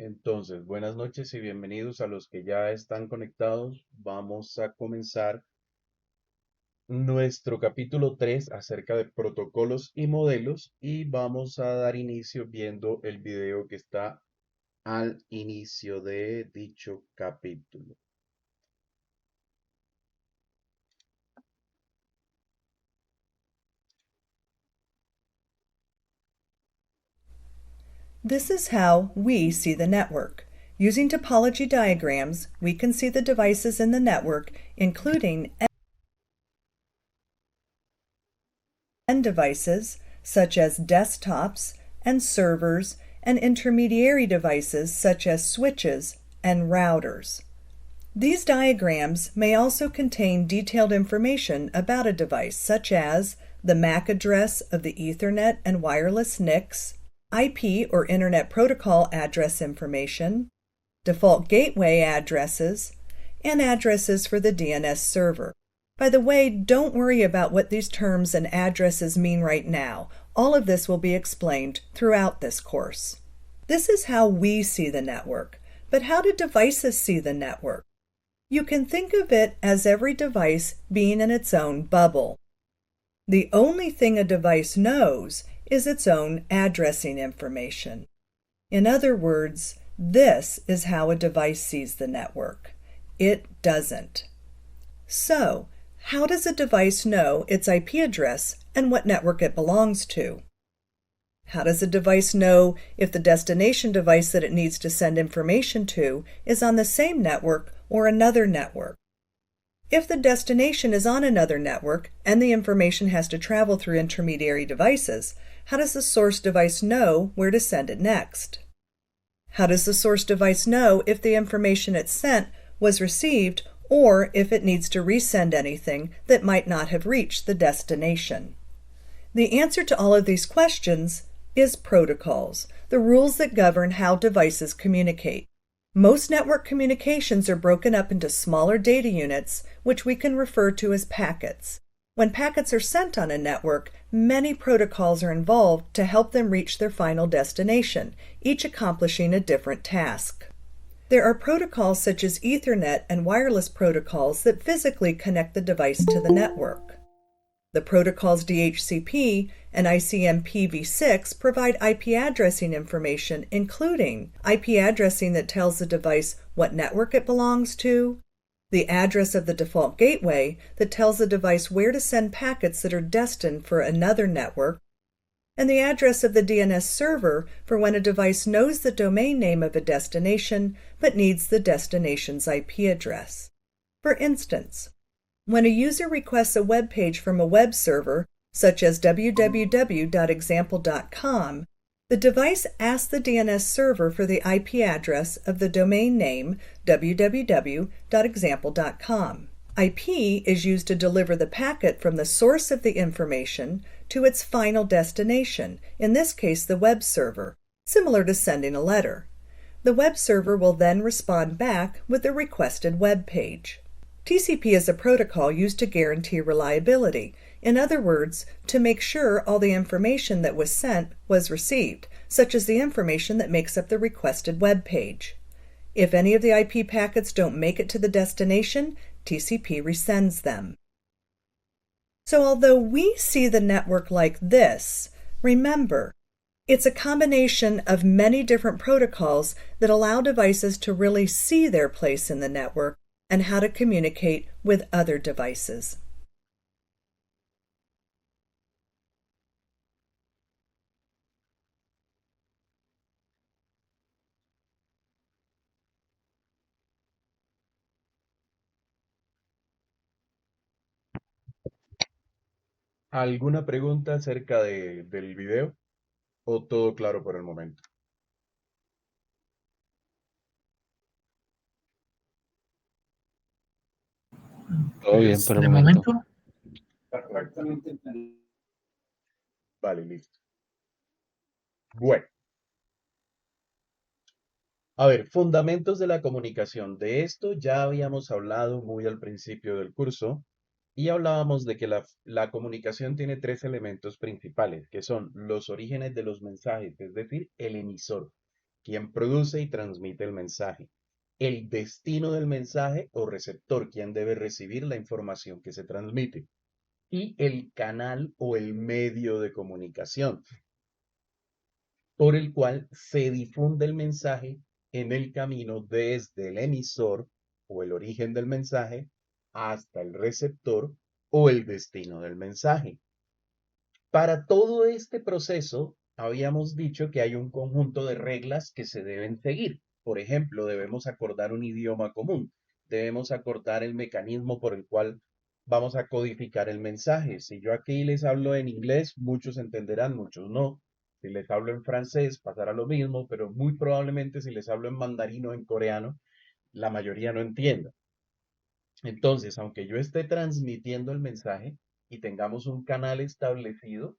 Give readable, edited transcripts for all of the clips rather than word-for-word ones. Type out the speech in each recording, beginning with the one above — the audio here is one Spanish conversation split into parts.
Entonces, buenas noches y bienvenidos a los que ya están conectados. Vamos a comenzar nuestro capítulo 3 acerca de protocolos y modelos y vamos a dar inicio viendo el video que está al inicio de dicho capítulo. This is how we see the network. Using topology diagrams, we can see the devices in the network, including end devices, such as desktops and servers, and intermediary devices, such as switches and routers. These diagrams may also contain detailed information about a device, such as the MAC address of the Ethernet and wireless NICs, IP or Internet Protocol address information, default gateway addresses, and addresses for the DNS server. By the way, don't worry about what these terms and addresses mean right now. All of this will be explained throughout this course. This is how we see the network. But how do devices see the network? You can think of it as every device being in its own bubble. The only thing a device knows is its own addressing information. In other words, this is how a device sees the network. It doesn't. So, how does a device know its IP address and what network it belongs to? How does a device know if the destination device that it needs to send information to is on the same network or another network? If the destination is on another network and the information has to travel through intermediary devices, how does the source device know where to send it next? How does the source device know if the information it sent was received or if it needs to resend anything that might not have reached the destination? The answer to all of these questions is protocols, the rules that govern how devices communicate. Most network communications are broken up into smaller data units, which we can refer to as packets. When packets are sent on a network, many protocols are involved to help them reach their final destination, each accomplishing a different task. There are protocols such as Ethernet and wireless protocols that physically connect the device to the network. The protocols DHCP and ICMPv6 provide IP addressing information, including IP addressing that tells the device what network it belongs to, the address of the default gateway that tells the device where to send packets that are destined for another network, and the address of the DNS server for when a device knows the domain name of a destination but needs the destination's IP address. For instance, when a user requests a web page from a web server, such as www.example.com, the device asks the DNS server for the IP address of the domain name www.example.com. IP is used to deliver the packet from the source of the information to its final destination, in this case the web server, similar to sending a letter. The web server will then respond back with the requested web page. TCP is a protocol used to guarantee reliability. In other words, to make sure all the information that was sent was received, such as the information that makes up the requested web page. If any of the IP packets don't make it to the destination, TCP resends them. So although we see the network like this, remember, it's a combination of many different protocols that allow devices to really see their place in the network and how to communicate with other devices. ¿Alguna pregunta acerca del video o todo claro por el momento? Todo bien Pues por el de momento. momento, Vale, listo. Bueno, a ver, fundamentos de la comunicación. De esto ya habíamos hablado muy al principio del curso y hablábamos de que la comunicación tiene tres elementos principales, que son los orígenes de los mensajes, es decir, el emisor. quien produce y transmite el mensaje, el destino del mensaje o receptor, quien debe recibir la información que se transmite, y el canal o el medio de comunicación por el cual se difunde el mensaje en el camino desde el emisor o el origen del mensaje hasta el receptor o el destino del mensaje. Para todo este proceso, habíamos dicho que hay un conjunto de reglas que se deben seguir. Por ejemplo, debemos acordar un idioma común, debemos acordar el mecanismo por el cual vamos a codificar el mensaje. Si yo aquí les hablo en inglés, muchos entenderán, muchos no. Si les hablo en francés, pasará lo mismo, pero muy probablemente si les hablo en mandarín o en coreano, la mayoría no entienda. Entonces, aunque yo esté transmitiendo el mensaje y tengamos un canal establecido,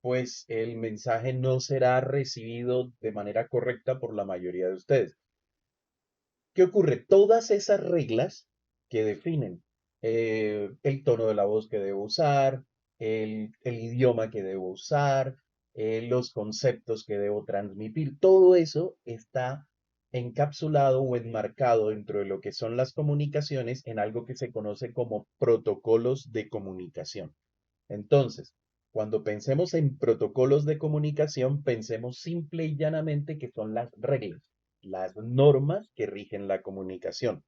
pues el mensaje no será recibido de manera correcta por la mayoría de ustedes. ¿Qué ocurre? Todas esas reglas que definen el tono de la voz que debo usar, el idioma que debo usar, los conceptos que debo transmitir, todo eso está encapsulado o enmarcado dentro de lo que son las comunicaciones en algo que se conoce como protocolos de comunicación. Entonces, cuando pensemos en protocolos de comunicación, pensemos simple y llanamente que son las reglas, las normas que rigen la comunicación.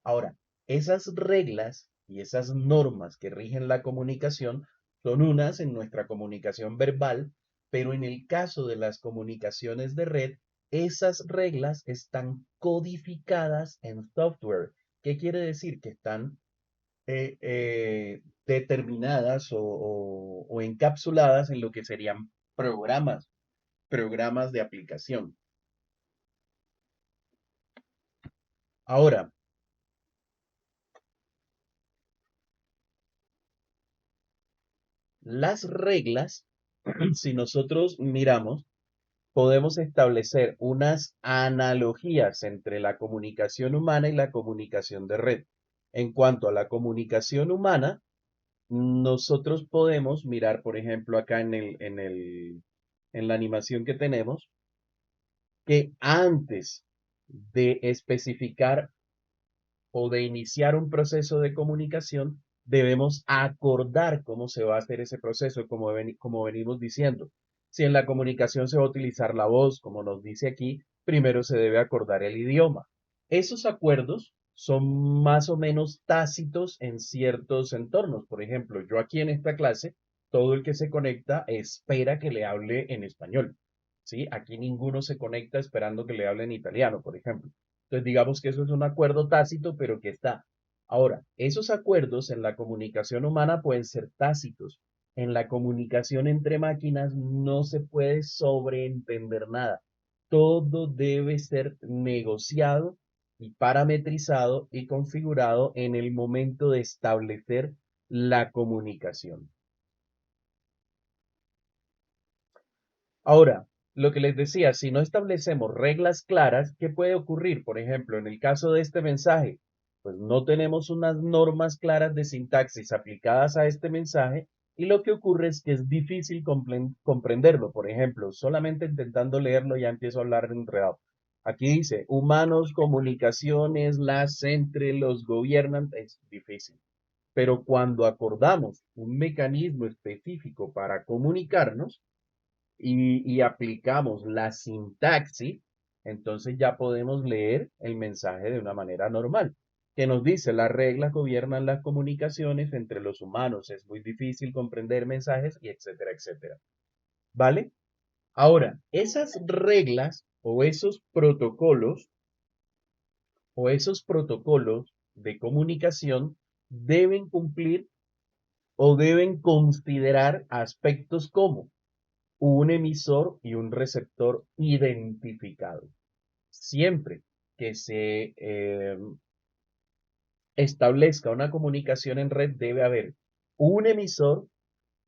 Ahora, esas reglas y esas normas que rigen la comunicación son unas en nuestra comunicación verbal, pero en el caso de las comunicaciones de red, esas reglas están codificadas en software. ¿Qué quiere decir? Que están determinadas o encapsuladas en lo que serían programas de aplicación. Ahora, las reglas, si nosotros miramos, podemos establecer unas analogías entre la comunicación humana y la comunicación de red. En cuanto a la comunicación humana, nosotros podemos mirar, por ejemplo, acá en la animación que tenemos, que antes de especificar o de iniciar un proceso de comunicación, debemos acordar cómo se va a hacer ese proceso, como venimos diciendo. Si en la comunicación se va a utilizar la voz, como nos dice aquí, primero se debe acordar el idioma. Esos acuerdos son más o menos tácitos en ciertos entornos. Por ejemplo, yo aquí en esta clase, todo el que se conecta espera que le hable en español. ¿Sí? Aquí ninguno se conecta esperando que le hable en italiano, por ejemplo. Entonces, digamos que eso es un acuerdo tácito, pero que está. Ahora, esos acuerdos en la comunicación humana pueden ser tácitos. En la comunicación entre máquinas no se puede sobreentender nada. Todo debe ser negociado y parametrizado y configurado en el momento de establecer la comunicación. Ahora, lo que les decía, si no establecemos reglas claras, ¿qué puede ocurrir? Por ejemplo, en el caso de este mensaje, pues no tenemos unas normas claras de sintaxis aplicadas a este mensaje y lo que ocurre es que es difícil comprenderlo. Por ejemplo, solamente intentando leerlo ya empiezo a hablar de enredado. Aquí dice, humanos, comunicaciones, las entre los gobernantes, es difícil. Pero cuando acordamos un mecanismo específico para comunicarnos, y aplicamos la sintaxis, entonces ya podemos leer el mensaje de una manera normal, que nos dice, las reglas gobiernan las comunicaciones entre los humanos, es muy difícil comprender mensajes y etcétera, etcétera. ¿Vale? Ahora, esas reglas o esos protocolos de comunicación deben cumplir o deben considerar aspectos como un emisor y un receptor identificado. Siempre que se establezca una comunicación en red debe haber un emisor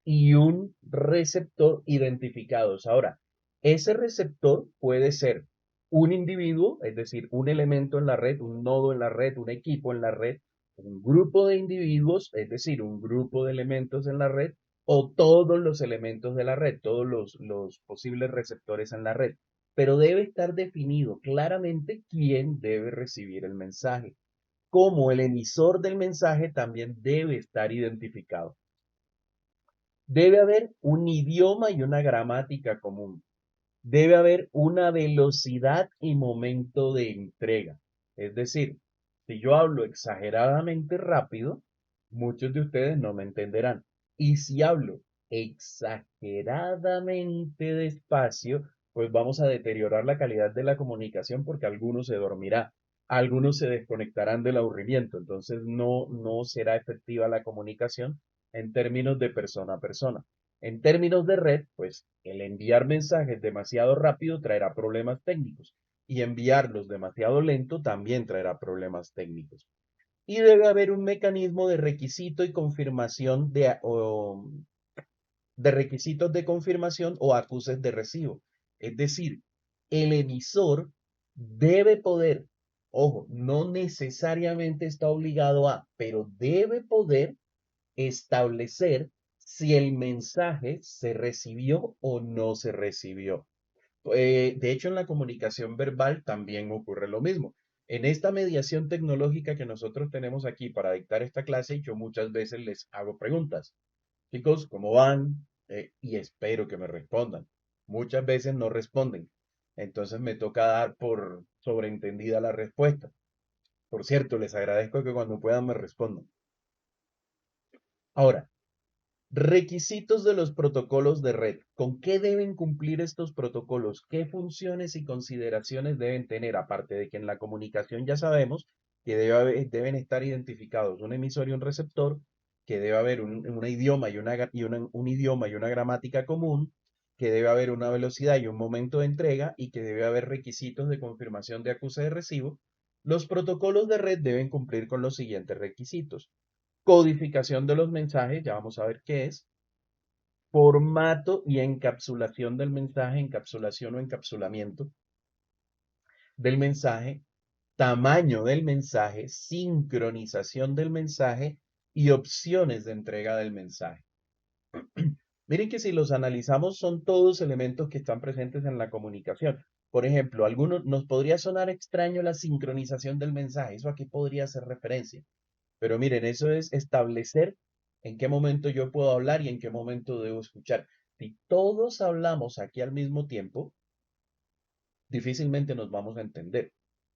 y un receptor identificados. Ahora, ese receptor puede ser un individuo, es decir, un elemento en la red, un nodo en la red, un equipo en la red, un grupo de individuos, es decir, un grupo de elementos en la red, o todos los elementos de la red, todos los posibles receptores en la red. pero debe estar definido claramente quién debe recibir el mensaje. Como el emisor del mensaje también debe estar identificado. Debe haber un idioma y una gramática común. Debe haber una velocidad y momento de entrega. Es decir, si yo hablo exageradamente rápido, muchos de ustedes no me entenderán. Y si hablo exageradamente despacio, pues vamos a deteriorar la calidad de la comunicación porque algunos se dormirá, algunos se desconectarán del aburrimiento. Entonces no será efectiva la comunicación en términos de persona a persona. En términos de red, pues el enviar mensajes demasiado rápido traerá problemas técnicos y enviarlos demasiado lento también traerá problemas técnicos. Y debe haber un mecanismo de requisito y confirmación de requisitos de confirmación o acuses de recibo. Es decir, el emisor debe poder, ojo, no necesariamente está obligado a, pero debe poder establecer si el mensaje se recibió o no se recibió. De hecho, en la comunicación verbal también ocurre lo mismo. En esta mediación tecnológica que nosotros tenemos aquí para dictar esta clase, yo muchas veces les hago preguntas. Chicos, ¿cómo van? Y espero que me respondan. Muchas veces no responden. Entonces me toca dar por sobreentendida la respuesta. Por cierto, les agradezco que cuando puedan me respondan. Ahora, requisitos de los protocolos de red. ¿Con qué deben cumplir estos protocolos? ¿Qué funciones y consideraciones deben tener? Aparte de que en la comunicación ya sabemos que deben estar identificados un emisor y un receptor, que debe haber un idioma un idioma y una gramática común, que debe haber una velocidad y un momento de entrega y que debe haber requisitos de confirmación de acuse de recibo. Los protocolos de red deben cumplir con los siguientes requisitos: codificación de los mensajes, ya vamos a ver qué es; formato y encapsulación del mensaje, encapsulación o encapsulamiento del mensaje; tamaño del mensaje; sincronización del mensaje y opciones de entrega del mensaje. Miren que si los analizamos son todos elementos que están presentes en la comunicación. Por ejemplo, algunos nos podría sonar extraño la sincronización del mensaje. ¿Eso a qué podría hacer referencia? Pero miren, eso es establecer en qué momento yo puedo hablar y en qué momento debo escuchar. Si todos hablamos aquí al mismo tiempo, difícilmente nos vamos a entender,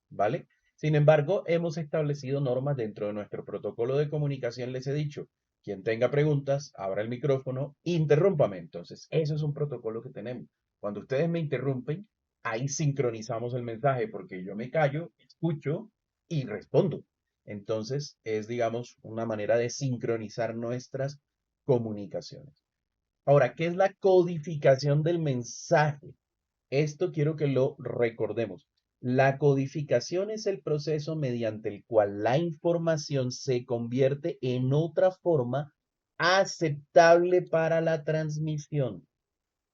¿vale? Sin embargo, hemos establecido normas dentro de nuestro protocolo de comunicación. Les he dicho, quien tenga preguntas, abra el micrófono, interrúmpame. Entonces, eso es un protocolo que tenemos. Cuando ustedes me interrumpen, ahí sincronizamos el mensaje porque yo me callo, escucho y respondo. Entonces, es, digamos, una manera de sincronizar nuestras comunicaciones. Ahora, ¿qué es la codificación del mensaje? Esto quiero que lo recordemos. La codificación es el proceso mediante el cual la información se convierte en otra forma aceptable para la transmisión.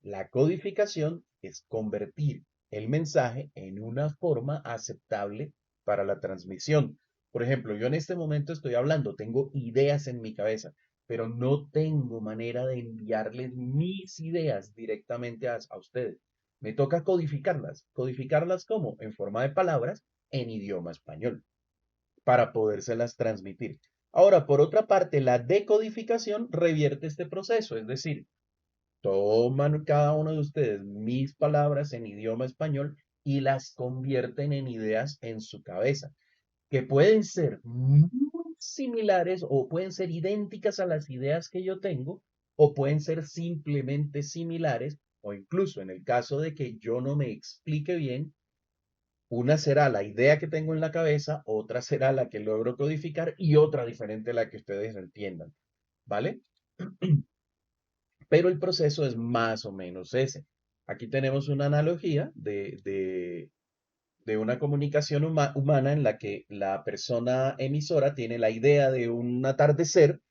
La codificación es convertir el mensaje en una forma aceptable para la transmisión. Por ejemplo, yo en este momento estoy hablando, tengo ideas en mi cabeza, pero no tengo manera de enviarles mis ideas directamente a ustedes. Me toca codificarlas. ¿Codificarlas cómo? En forma de palabras en idioma español para podérselas transmitir. Ahora, por otra parte, la decodificación revierte este proceso, es decir, toman cada uno de ustedes mis palabras en idioma español y las convierten en ideas en su cabeza, que pueden ser muy similares o pueden ser idénticas a las ideas que yo tengo, o pueden ser simplemente similares, o incluso en el caso de que yo no me explique bien, una será la idea que tengo en la cabeza, otra será la que logro codificar y otra diferente a la que ustedes entiendan, ¿vale? Pero el proceso es más o menos ese. Aquí tenemos una analogía de una comunicación humana en la que la persona emisora tiene la idea de un atardecer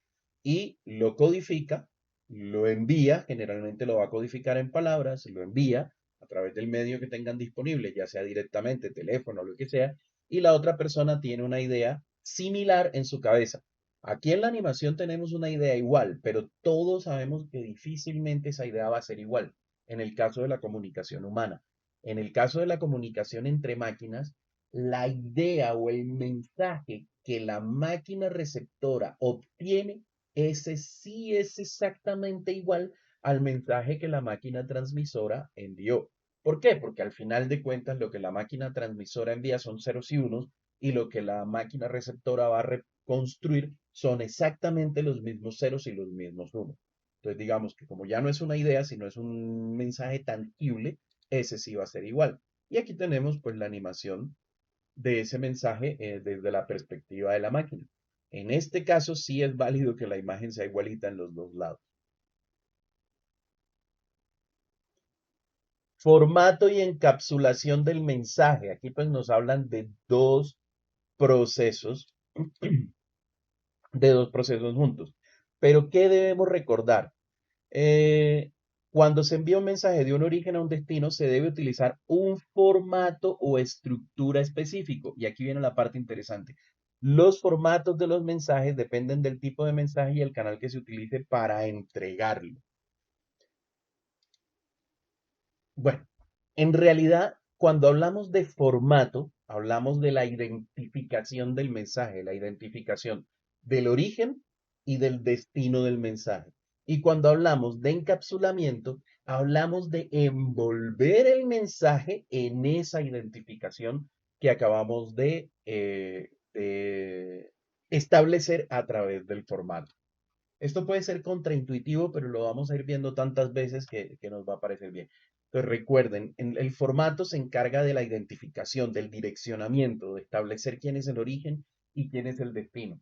y lo codifica, lo envía, generalmente lo va a codificar en palabras, lo envía a través del medio que tengan disponible, ya sea directamente, teléfono o lo que sea, y la otra persona tiene una idea similar en su cabeza. Aquí en la animación tenemos una idea igual, pero todos sabemos que difícilmente esa idea va a ser igual en el caso de la comunicación humana. En el caso de la comunicación entre máquinas, la idea o el mensaje que la máquina receptora obtiene, ese sí es exactamente igual al mensaje que la máquina transmisora envió. ¿Por qué? Porque al final de cuentas lo que la máquina transmisora envía son ceros y unos y lo que la máquina receptora va a reconstruir son exactamente los mismos ceros y los mismos unos. Entonces digamos que como ya no es una idea, sino es un mensaje tangible, ese sí va a ser igual. Y aquí tenemos pues la animación de ese mensaje desde la perspectiva de la máquina. En este caso sí es válido que la imagen sea igualita en los dos lados. Formato y encapsulación del mensaje. Aquí pues nos hablan de procesos, de dos procesos juntos. Pero ¿qué debemos recordar? Eh, Cuando se envía un mensaje de un origen a un destino, se debe utilizar un formato o estructura específico. Y aquí viene la parte interesante. Los formatos de los mensajes dependen del tipo de mensaje y el canal que se utilice para entregarlo. Bueno, en realidad, cuando hablamos de formato, hablamos de la identificación del mensaje, la identificación del origen y del destino del mensaje. Y cuando hablamos de encapsulamiento, hablamos de envolver el mensaje en esa identificación que acabamos de establecer a través del formato. Esto puede ser contraintuitivo, pero lo vamos a ir viendo tantas veces que nos va a parecer bien. Entonces recuerden, el formato se encarga de la identificación, del direccionamiento, de establecer quién es el origen y quién es el destino.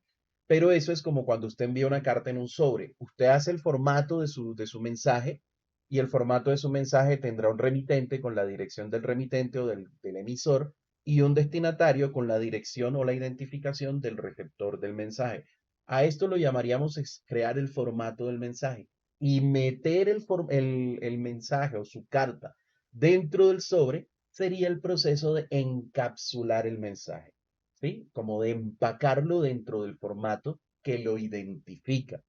Pero eso es como cuando usted envía una carta en un sobre. Usted hace el formato de su mensaje y el formato de su mensaje tendrá un remitente con la dirección del remitente o del emisor y un destinatario con la dirección o la identificación del receptor del mensaje. A esto lo llamaríamos crear el formato del mensaje y meter el mensaje o su carta dentro del sobre sería el proceso de encapsular el mensaje, ¿sí? Como de empacarlo dentro del formato que lo identifica.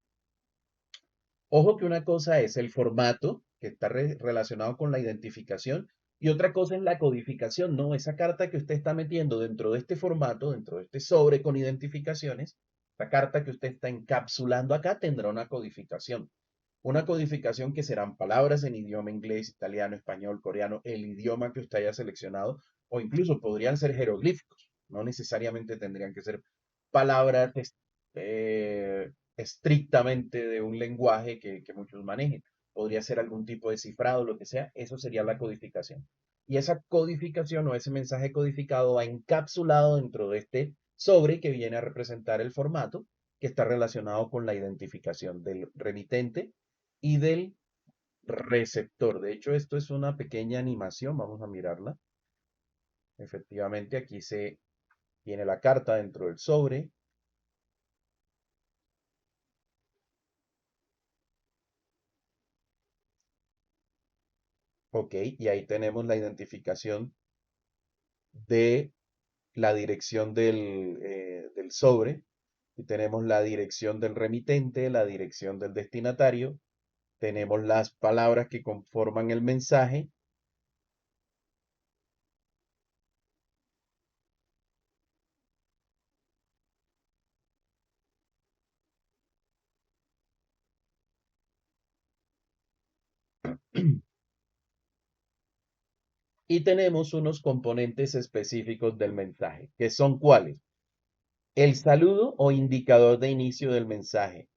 Ojo que una cosa es el formato, que está relacionado con la identificación, y otra cosa es la codificación, ¿no? Esa carta que usted está metiendo dentro de este formato, dentro de este sobre con identificaciones, la carta que usted está encapsulando acá tendrá una codificación. Una codificación que serán palabras en idioma inglés, italiano, español, coreano, el idioma que usted haya seleccionado, o incluso podrían ser jeroglíficos. No necesariamente tendrían que ser palabras estrictamente de un lenguaje que muchos manejen. Podría ser algún tipo de cifrado, lo que sea. Eso sería la codificación. Y esa codificación o ese mensaje codificado va encapsulado dentro de este sobre que viene a representar el formato que está relacionado con la identificación del remitente y del receptor. De hecho, esto es una pequeña animación. Vamos a mirarla. Efectivamente, aquí se tiene la carta dentro del sobre. Ok, y ahí tenemos la identificación de la dirección del sobre. Y tenemos la dirección del remitente, la dirección del destinatario. Tenemos las palabras que conforman el mensaje. Y tenemos unos componentes específicos del mensaje, que son cuáles: el saludo o indicador de inicio del mensaje,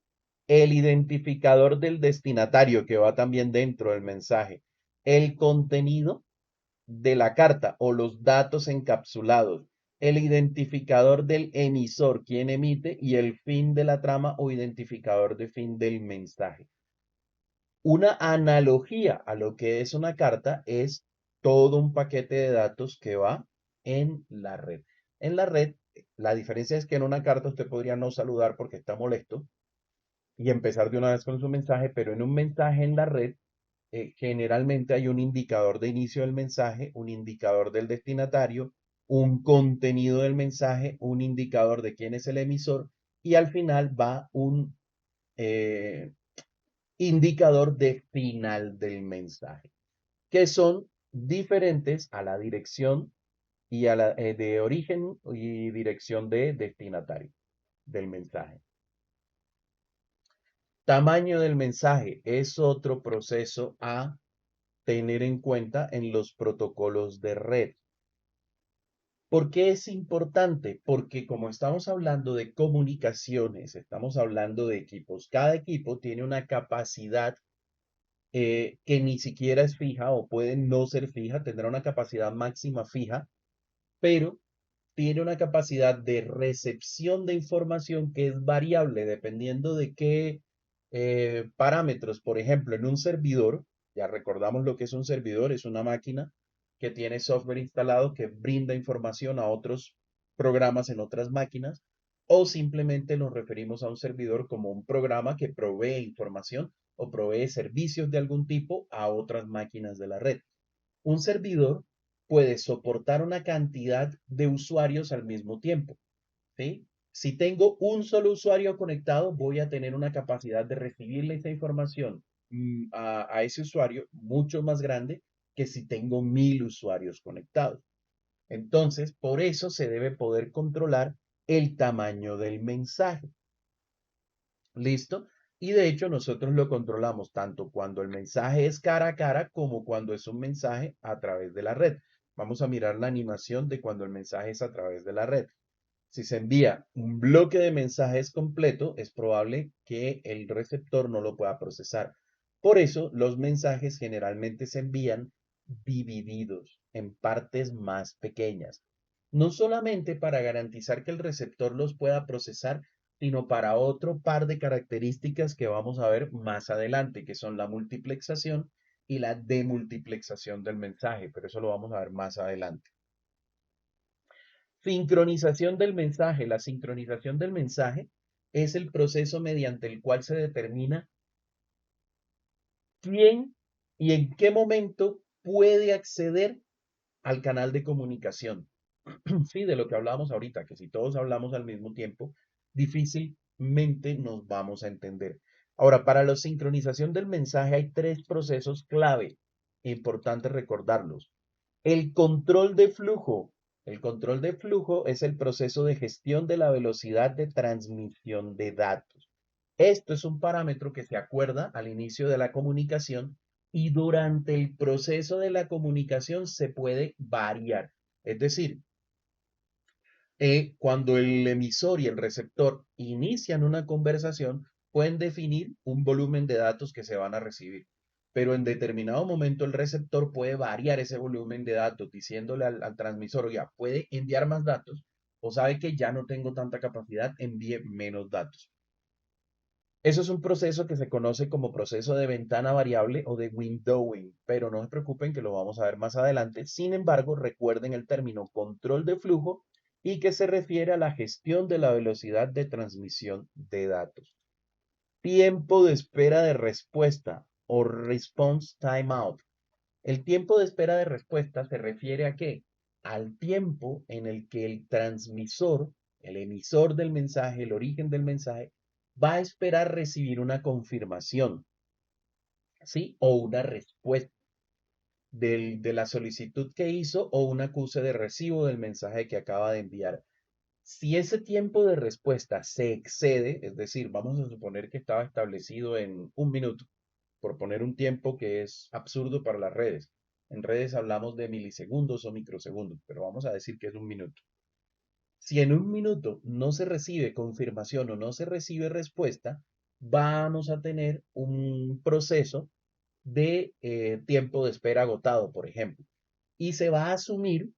el identificador del destinatario que va también dentro del mensaje, el contenido de la carta o los datos encapsulados, el identificador del emisor, quien emite, y el fin de la trama o identificador de fin del mensaje. Una analogía a lo que es una carta es todo un paquete de datos que va en la red. En la red, la diferencia es que en una carta usted podría no saludar porque está molesto y empezar de una vez con su mensaje, pero en un mensaje en la red, generalmente hay un indicador de inicio del mensaje, un indicador del destinatario, un contenido del mensaje, un indicador de quién es el emisor y al final va un indicador de final del mensaje, que son diferentes a la dirección y a la de origen y dirección de destinatario del mensaje. Tamaño del mensaje es otro proceso a tener en cuenta en los protocolos de red. ¿Por qué es importante? Porque como estamos hablando de comunicaciones, estamos hablando de equipos, cada equipo tiene una capacidad que ni siquiera es fija o puede no ser fija, tendrá una capacidad máxima fija, pero tiene una capacidad de recepción de información que es variable dependiendo de qué parámetros. Por ejemplo, en un servidor, ya recordamos lo que es un servidor, es una máquina que tiene software instalado que brinda información a otros programas en otras máquinas, o simplemente nos referimos a un servidor como un programa que provee información o provee servicios de algún tipo a otras máquinas de la red. Un servidor puede soportar una cantidad de usuarios al mismo tiempo, ¿sí? Si tengo un solo usuario conectado, voy a tener una capacidad de recibirle esa información a ese usuario mucho más grande que si tengo 1000 usuarios conectados. Entonces, por eso se debe poder controlar el tamaño del mensaje. ¿Listo? Y de hecho nosotros lo controlamos tanto cuando el mensaje es cara a cara como cuando es un mensaje a través de la red. Vamos a mirar la animación de cuando el mensaje es a través de la red. Si se envía un bloque de mensajes completo, es probable que el receptor no lo pueda procesar. Por eso los mensajes generalmente se envían divididos en partes más pequeñas. No solamente para garantizar que el receptor los pueda procesar, sino para otro par de características que vamos a ver más adelante, que son la multiplexación y la demultiplexación del mensaje, pero eso lo vamos a ver más adelante. Sincronización del mensaje. La sincronización del mensaje es el proceso mediante el cual se determina quién y en qué momento puede acceder al canal de comunicación. Sí, de lo que hablábamos ahorita, que si todos hablamos al mismo tiempo, difícilmente nos vamos a entender. Ahora, para la sincronización del mensaje hay tres procesos clave, importante recordarlos. El control de flujo. El control de flujo es el proceso de gestión de la velocidad de transmisión de datos. Esto es un parámetro que se acuerda al inicio de la comunicación y durante el proceso de la comunicación se puede variar. Es decir, cuando el emisor y el receptor inician una conversación, pueden definir un volumen de datos que se van a recibir. Pero en determinado momento el receptor puede variar ese volumen de datos diciéndole al transmisor, oye, puede enviar más datos o sabe que ya no tengo tanta capacidad, envíe menos datos. Eso es un proceso que se conoce como proceso de ventana variable o de windowing, pero no se preocupen que lo vamos a ver más adelante. Sin embargo, recuerden el término control de flujo y que se refiere a la gestión de la velocidad de transmisión de datos. Tiempo de espera de respuesta o response timeout. El tiempo de espera de respuesta se refiere a qué? Al tiempo en el que el transmisor, el emisor del mensaje, el origen del mensaje, va a esperar recibir una confirmación, ¿sí? O una respuesta de la solicitud que hizo o un acuse de recibo del mensaje que acaba de enviar. Si ese tiempo de respuesta se excede, es decir, vamos a suponer que estaba establecido en un minuto, por poner un tiempo que es absurdo para las redes. En redes hablamos de milisegundos o microsegundos, pero vamos a decir que es un minuto. Si en un minuto no se recibe confirmación o no se recibe respuesta, vamos a tener un proceso de tiempo de espera agotado, por ejemplo. Y se va a asumir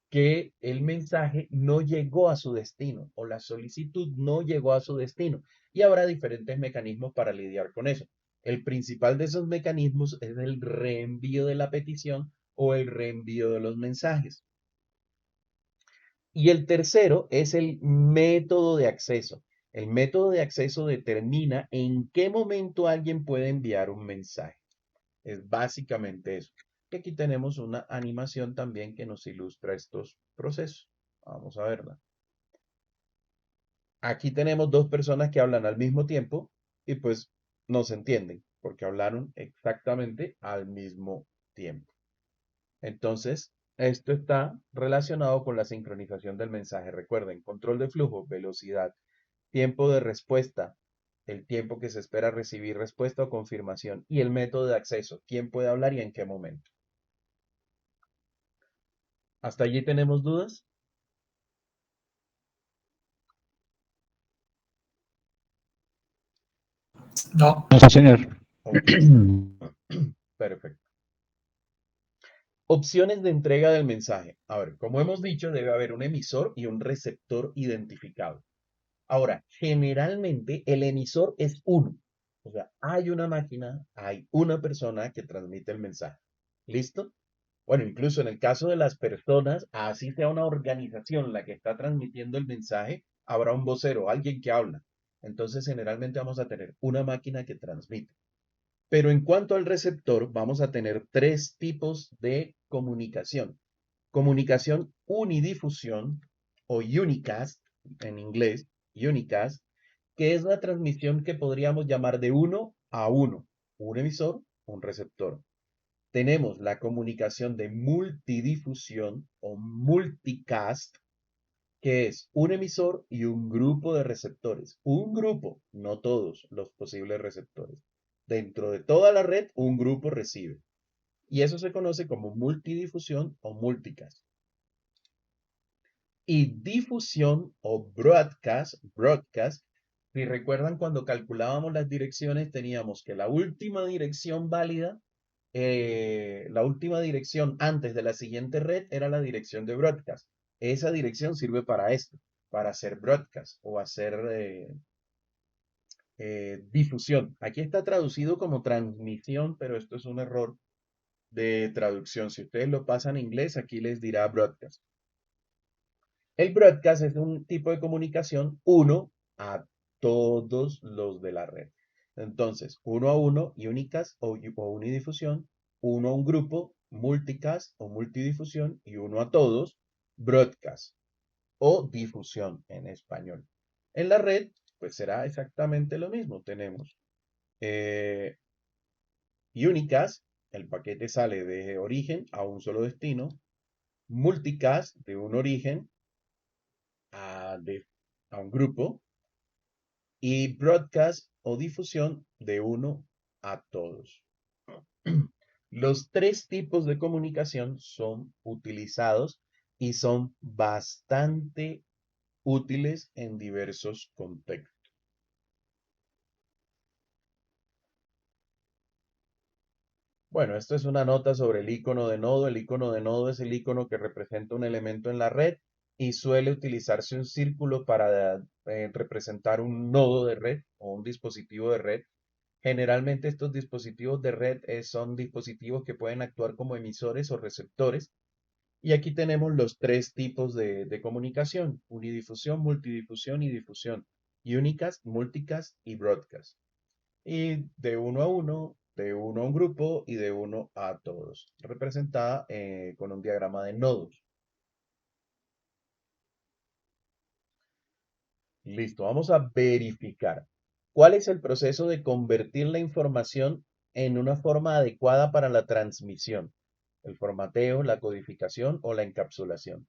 que el mensaje no llegó a su destino o la solicitud no llegó a su destino. Y habrá diferentes mecanismos para lidiar con eso. El principal de esos mecanismos es el reenvío de la petición o el reenvío de los mensajes. Y el tercero es el método de acceso. El método de acceso determina en qué momento alguien puede enviar un mensaje. Es básicamente eso. Y aquí tenemos una animación también que nos ilustra estos procesos. Vamos a verla. Aquí tenemos dos personas que hablan al mismo tiempo y pues no se entienden porque hablaron exactamente al mismo tiempo. Entonces, esto está relacionado con la sincronización del mensaje. Recuerden, control de flujo, velocidad, tiempo de respuesta, el tiempo que se espera recibir respuesta o confirmación, y el método de acceso, quién puede hablar y en qué momento. ¿Hasta allí tenemos dudas? No. No, sí, señor. Ok, perfecto. Opciones de entrega del mensaje. A ver, como hemos dicho, debe haber un emisor y un receptor identificado. Ahora, generalmente el emisor es uno. O sea, hay una máquina, hay una persona que transmite el mensaje. ¿Listo? Bueno, incluso en el caso de las personas, así sea una organización la que está transmitiendo el mensaje, habrá un vocero, alguien que habla. Entonces, generalmente vamos a tener una máquina que transmite. Pero en cuanto al receptor, vamos a tener tres tipos de comunicación. Comunicación unidifusión o unicast en inglés, unicast, que es la transmisión que podríamos llamar de uno a uno, un emisor, un receptor. Tenemos la comunicación de multidifusión o multicast, que es un emisor y un grupo de receptores. Un grupo, no todos los posibles receptores. Dentro de toda la red, un grupo recibe. Y eso se conoce como multidifusión o multicast. Y difusión o broadcast, si recuerdan cuando calculábamos las direcciones, teníamos que la última dirección válida, la última dirección antes de la siguiente red era la dirección de broadcast. Esa dirección sirve para esto, para hacer broadcast o hacer difusión. Aquí está traducido como transmisión, pero esto es un error de traducción. Si ustedes lo pasan en inglés, aquí les dirá broadcast. El broadcast es un tipo de comunicación uno a todos los de la red. Entonces, uno a uno, unicast o unidifusión, uno a un grupo, multicast o multidifusión, y uno a todos, broadcast o difusión en español. En la red, pues será exactamente lo mismo. Tenemos unicast, el paquete sale de origen a un solo destino, multicast de un origen a un grupo, y broadcast o difusión de uno a todos. Los tres tipos de comunicación son utilizados y son bastante útiles en diversos contextos. Bueno, esto es una nota sobre el icono de nodo. El icono de nodo es el icono que representa un elemento en la red y suele utilizarse un círculo para representar un nodo de red o un dispositivo de red. Generalmente estos dispositivos de red son dispositivos que pueden actuar como emisores o receptores. Y aquí tenemos los tres tipos de comunicación: unidifusión, multidifusión y difusión. Unicast, multicast y broadcast. Y de uno a un grupo y de uno a todos, representada con un diagrama de nodos. Listo, vamos a verificar. ¿Cuál es el proceso de convertir la información en una forma adecuada para la transmisión? ¿El formateo, la codificación o la encapsulación?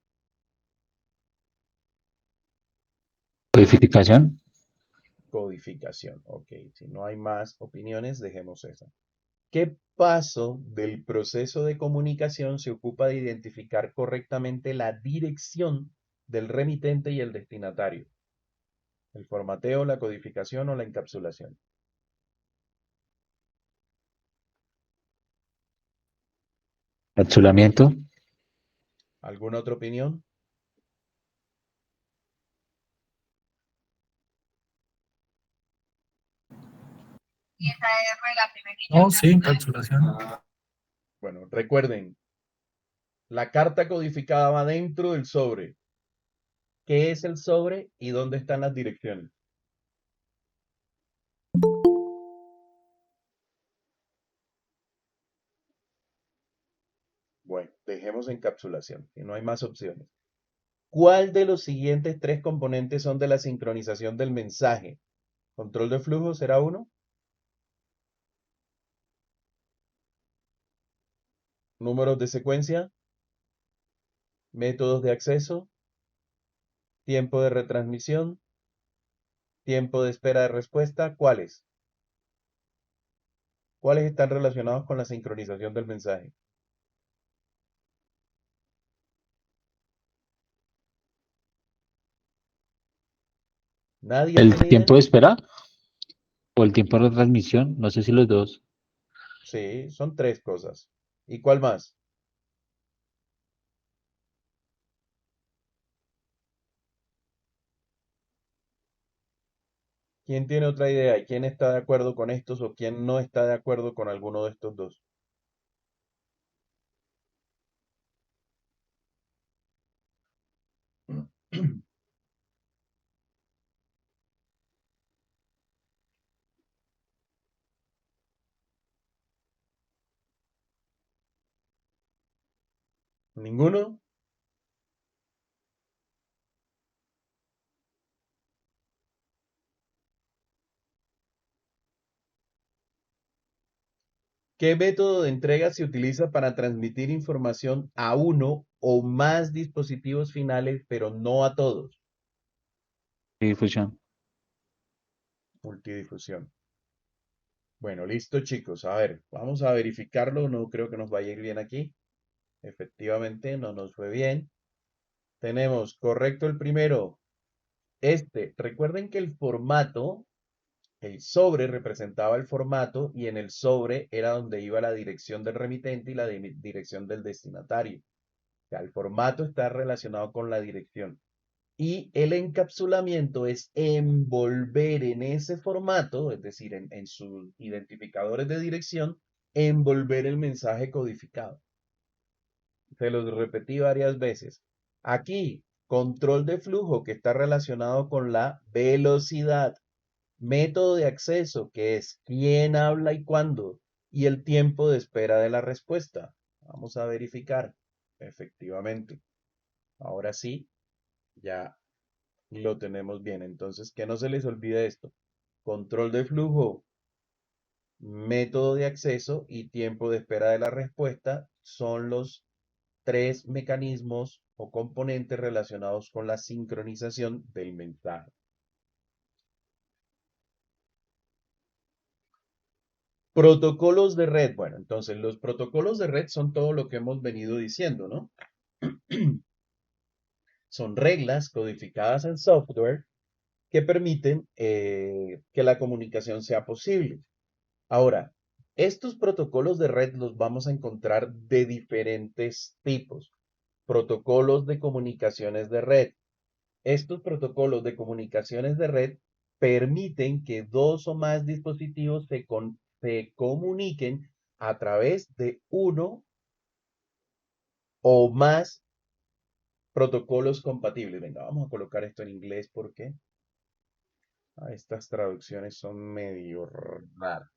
Codificación. Codificación, ok. Si no hay más opiniones, dejemos esa. ¿Qué paso del proceso de comunicación se ocupa de identificar correctamente la dirección del remitente y el destinatario? ¿El formateo, la codificación o la encapsulación? Encapsulamiento. ¿Alguna otra opinión? No, sí, encapsulación. Bueno, recuerden, la carta codificada va dentro del sobre. ¿Qué es el sobre y dónde están las direcciones? Bueno, dejemos encapsulación, que no hay más opciones. ¿Cuál de los siguientes tres componentes son de la sincronización del mensaje? ¿Control de flujo será uno? Números de secuencia, métodos de acceso, tiempo de retransmisión, tiempo de espera de respuesta. ¿Cuáles? ¿Cuáles están relacionados con la sincronización del mensaje? ¿Nadie ¿El tiene idea? tiempo de espera o el tiempo de retransmisión? No sé si los dos. Sí, son tres cosas. ¿Y cuál más? ¿Quién tiene otra idea? ¿Y quién está de acuerdo con estos o quién no está de acuerdo con alguno de estos dos? ¿Ninguno? ¿Qué método de entrega se utiliza para transmitir información a uno o más dispositivos finales, pero no a todos? Difusión. Multidifusión. Bueno, listo, chicos. A ver, vamos a verificarlo. No creo que nos vaya a ir bien aquí. Efectivamente, no nos fue bien. Tenemos correcto el primero. Recuerden que el sobre representaba el formato y en el sobre era donde iba la dirección del remitente y la dirección del destinatario. O sea, el formato está relacionado con la dirección. Y el encapsulamiento es envolver en ese formato, es decir, en sus identificadores de dirección, envolver el mensaje codificado. Se los repetí varias veces. Aquí, control de flujo que está relacionado con la velocidad. Método de acceso, que es quién habla y cuándo, y el tiempo de espera de la respuesta. Vamos a verificar. Efectivamente. Ahora sí, ya lo tenemos bien. Entonces, que no se les olvide esto. Control de flujo, método de acceso y tiempo de espera de la respuesta son los tres mecanismos o componentes relacionados con la sincronización del mensaje. Protocolos de red. Bueno, entonces los protocolos de red son todo lo que hemos venido diciendo, ¿no? Son reglas codificadas en software que permiten que la comunicación sea posible. Ahora, estos protocolos de red los vamos a encontrar de diferentes tipos. Protocolos de comunicaciones de red. Estos protocolos de comunicaciones de red permiten que dos o más dispositivos se comuniquen a través de uno o más protocolos compatibles. Venga, vamos a colocar esto en inglés porque estas traducciones son medio raras.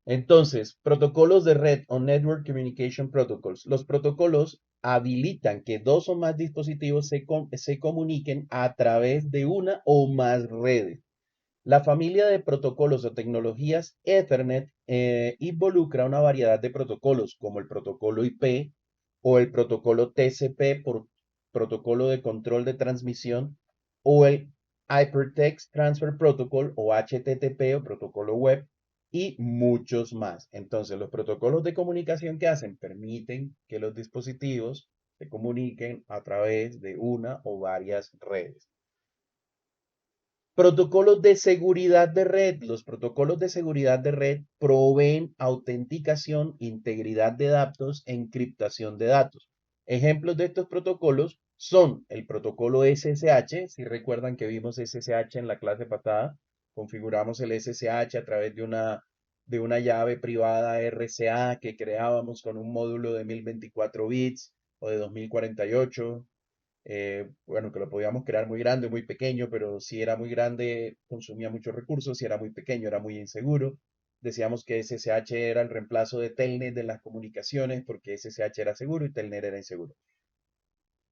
Entonces, protocolos de red o Network Communication Protocols. Los protocolos habilitan que dos o más dispositivos se comuniquen a través de una o más redes. La familia de protocolos o tecnologías Ethernet involucra una variedad de protocolos, como el protocolo IP o el protocolo TCP por protocolo de control de transmisión, o el Hypertext Transfer Protocol o HTTP o protocolo web, y muchos más. Entonces, los protocolos de comunicación que hacen permiten que los dispositivos se comuniquen a través de una o varias redes. Protocolos de seguridad de red. Los protocolos de seguridad de red proveen autenticación, integridad de datos, encriptación de datos. Ejemplos de estos protocolos son el protocolo SSH. Si recuerdan que vimos SSH en la clase pasada, configuramos el SSH a través de una llave privada RCA que creábamos con un módulo de 1024 bits o de 2048. Bueno, que lo podíamos crear muy grande, muy pequeño, pero si era muy grande consumía muchos recursos, si era muy pequeño era muy inseguro. Decíamos que SSH era el reemplazo de Telnet en las comunicaciones porque SSH era seguro y Telnet era inseguro.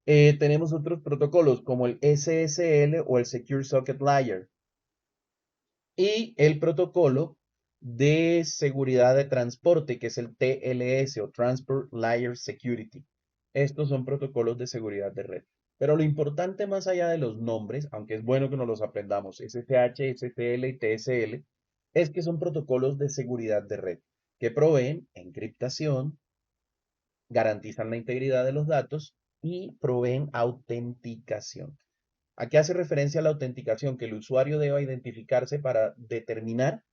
Tenemos otros protocolos como el SSL o el Secure Socket Layer y el protocolo de seguridad de transporte, que es el TLS o Transport Layer Security. Estos son protocolos de seguridad de red. Pero lo importante más allá de los nombres, aunque es bueno que nos los aprendamos, SSH, SSL y TSL, es que son protocolos de seguridad de red que proveen encriptación, garantizan la integridad de los datos y proveen autenticación. ¿A qué hace referencia la autenticación? Que el usuario deba identificarse para determinar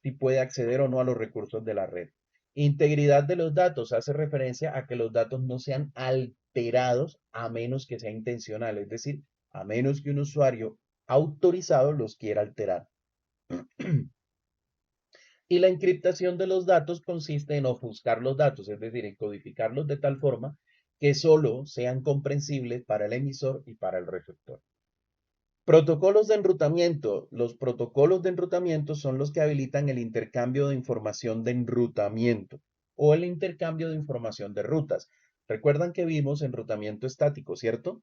si puede acceder o no a los recursos de la red. Integridad de los datos hace referencia a que los datos no sean alterados a menos que sea intencional, es decir, a menos que un usuario autorizado los quiera alterar. Y la encriptación de los datos consiste en ofuscar los datos, es decir, en codificarlos de tal forma que solo sean comprensibles para el emisor y para el receptor. Protocolos de enrutamiento. Los protocolos de enrutamiento son los que habilitan el intercambio de información de enrutamiento o el intercambio de información de rutas. Recuerdan que vimos enrutamiento estático, ¿cierto?